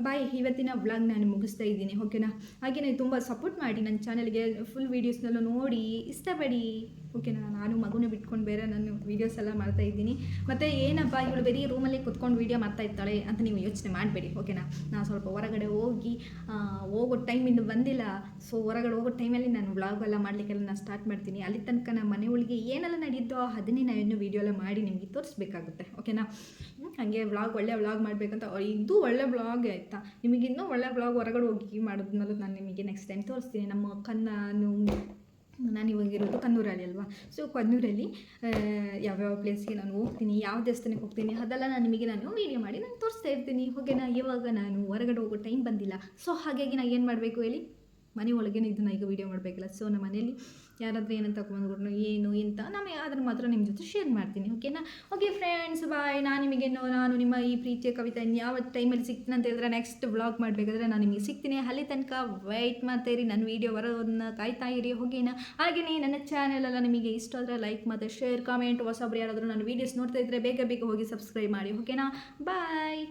ಬಾಯ್. ಇವತ್ತಿನ ವ್ಲಾಗ್ ನಾನು ಮುಗಿಸ್ತಾ ಇದ್ದೀನಿ, ಓಕೆನಾ. ಹಾಗೆಯೇ ತುಂಬ ಸಪೋರ್ಟ್ ಮಾಡಿ ನನ್ನ ಚಾನಲ್ಗೆ, ಫುಲ್ ವೀಡಿಯೋಸ್ನೆಲ್ಲ ನೋಡಿ ಇಷ್ಟಪಡಿ, ಓಕೆನಾ. ನಾನು ಮಗುನ ಬಿಟ್ಕೊಂಡು ಬೇರೆ ನಾನು ವೀಡಿಯೋಸ್ ಎಲ್ಲ ಮಾಡ್ತಾಯಿದ್ದೀನಿ. ಮತ್ತು ಏನಪ್ಪ ಇವಳು ಬರೀ ರೂಮಲ್ಲೇ ಕುತ್ಕೊಂಡು ವೀಡಿಯೋ ಮಾಡ್ತಾ ಇರ್ತಾಳೆ ಅಂತ ನೀವು ಯೋಚನೆ ಮಾಡಬೇಡಿ, ಓಕೆನಾ. ನಾನು ಸ್ವಲ್ಪ ಹೊರಗಡೆ ಹೋಗೋ ಟೈಮಿಂದ ಬಂದಿಲ್ಲ. ಸೊ ಹೊರಗಡೆ ಹೋಗೋ ಟೈಮಲ್ಲಿ ನಾನು ವ್ಲಾಗೆಲ್ಲ ಮಾಡಲಿಕ್ಕೆಲ್ಲ ನಾನು ಸ್ಟಾರ್ಟ್ ಮಾಡ್ತೀನಿ. ಅಲ್ಲಿ ತನಕ ನಮ್ಮ ಮನೆ ಒಳಗೆ ಏನೆಲ್ಲ ನಡೀತೋ ಅದನ್ನೇ ನಾನು ಇನ್ನೂ ವೀಡಿಯೋ ಎಲ್ಲ ಮಾಡಿ ನಿಮಗೆ ತೋರಿಸ್ಬೇಕಾಗುತ್ತೆ, ಓಕೆನಾ. ಹಾಗೆ ಒಳ್ಳೆ ವ್ಲಾಗ್ ಮಾಡಬೇಕಂತ, ಇದು ಒಳ್ಳೆ ವ್ಲಾಗ್ ಆಯಿತಾ. ನಿಮಗೆ ಇನ್ನೂ ಒಳ್ಳೆ ವ್ಲಾಗ್ ಹೊರಗಡೆ ಹೋಗಿ ಮಾಡೋದ್ಮೇಲೆ ನಾನು ನಿಮಗೆ ನೆಕ್ಸ್ಟ್ ಟೈಮ್ ತೋರಿಸ್ತೀನಿ. ನಾನು ಇವಾಗಿರೋದು ಕನ್ನೂರಲ್ಲಿ ಅಲ್ವಾ. ಸೊ ಕನ್ನೂರಲ್ಲಿ ಯಾವ್ಯಾವ ಪ್ಲೇಸ್ಗೆ ನಾನು ಹೋಗ್ತೀನಿ, ಯಾವ ದೇವಸ್ಥಾನಕ್ಕೆ ಹೋಗ್ತೀನಿ ಅದೆಲ್ಲ ನಾನು ವೀಡಿಯೋ ಮಾಡಿ ನಾನು ತೋರಿಸ್ತಾ ಇರ್ತೀನಿ, ಓಕೆನಾ. ಇವಾಗ ನಾನು ಹೊರಗಡೆ ಹೋಗೋ ಟೈಮ್ ಬಂದಿಲ್ಲ. ಸೊ ಹಾಗಾಗಿ ನಾನು ಏನು ಮಾಡಬೇಕು ಹೇಳಿ, ಮನೆ ಒಳಗೇನೆ ಇದನ್ನು ಈಗ ವೀಡಿಯೋ ಮಾಡಬೇಕಲ್ಲ. ಸೊ ನಮ್ಮ ಮನೇಲಿ ಯಾರಾದರೂ ಏನಂತ ತಗೊಂಡ್ರು ಏನು ಅಂತ ಅದನ್ನು ಮಾತ್ರ ನಿಮ್ಮ ಜೊತೆ ಶೇರ್ ಮಾಡ್ತೀನಿ, ಓಕೆನಾ. ಓಕೆ ಫ್ರೆಂಡ್ಸ್, ಬಾಯ್. ನಾನು ನಿಮ್ಮ ಈ ಪ್ರೀತಿಯ ಕವಿತೆ ಯಾವ ಟೈಮಲ್ಲಿ ಸಿಗ್ತೀನಿ ಅಂತ ಹೇಳಿದ್ರೆ ನೆಕ್ಸ್ಟ್ ವ್ಲಾಗ್ ಮಾಡಬೇಕಾದ್ರೆ ನಾನು ನಿಮಗೆ ಸಿಗ್ತೀನಿ. ಅಲ್ಲಿ ತನಕ ವೆಯ್ಟ್ ಮಾಡ್ತಾಯಿರಿ, ನನ್ನ ವೀಡಿಯೋ ಬರೋದನ್ನ ಕಾಯ್ತಾ ಇರಿ, ಓಕೆನಾ. ಹಾಗೆಯೇ ನನ್ನ ಚಾನೆಲೆಲ್ಲ ನಿಮಗೆ ಇಷ್ಟ ಆದರೆ ಲೈಕ್ ಮತ್ತು ಶೇರ್, ಕಾಮೆಂಟ್. ಹೊಸಬ್ರು ಯಾರಾದರೂ ನನ್ನ ವೀಡಿಯೋಸ್ ನೋಡ್ತಾ ಇದ್ದರೆ ಬೇಗ ಹೋಗಿ ಸಬ್ಸ್ಕ್ರೈಬ್ ಮಾಡಿ, ಓಕೆನಾ. ಬಾಯ್.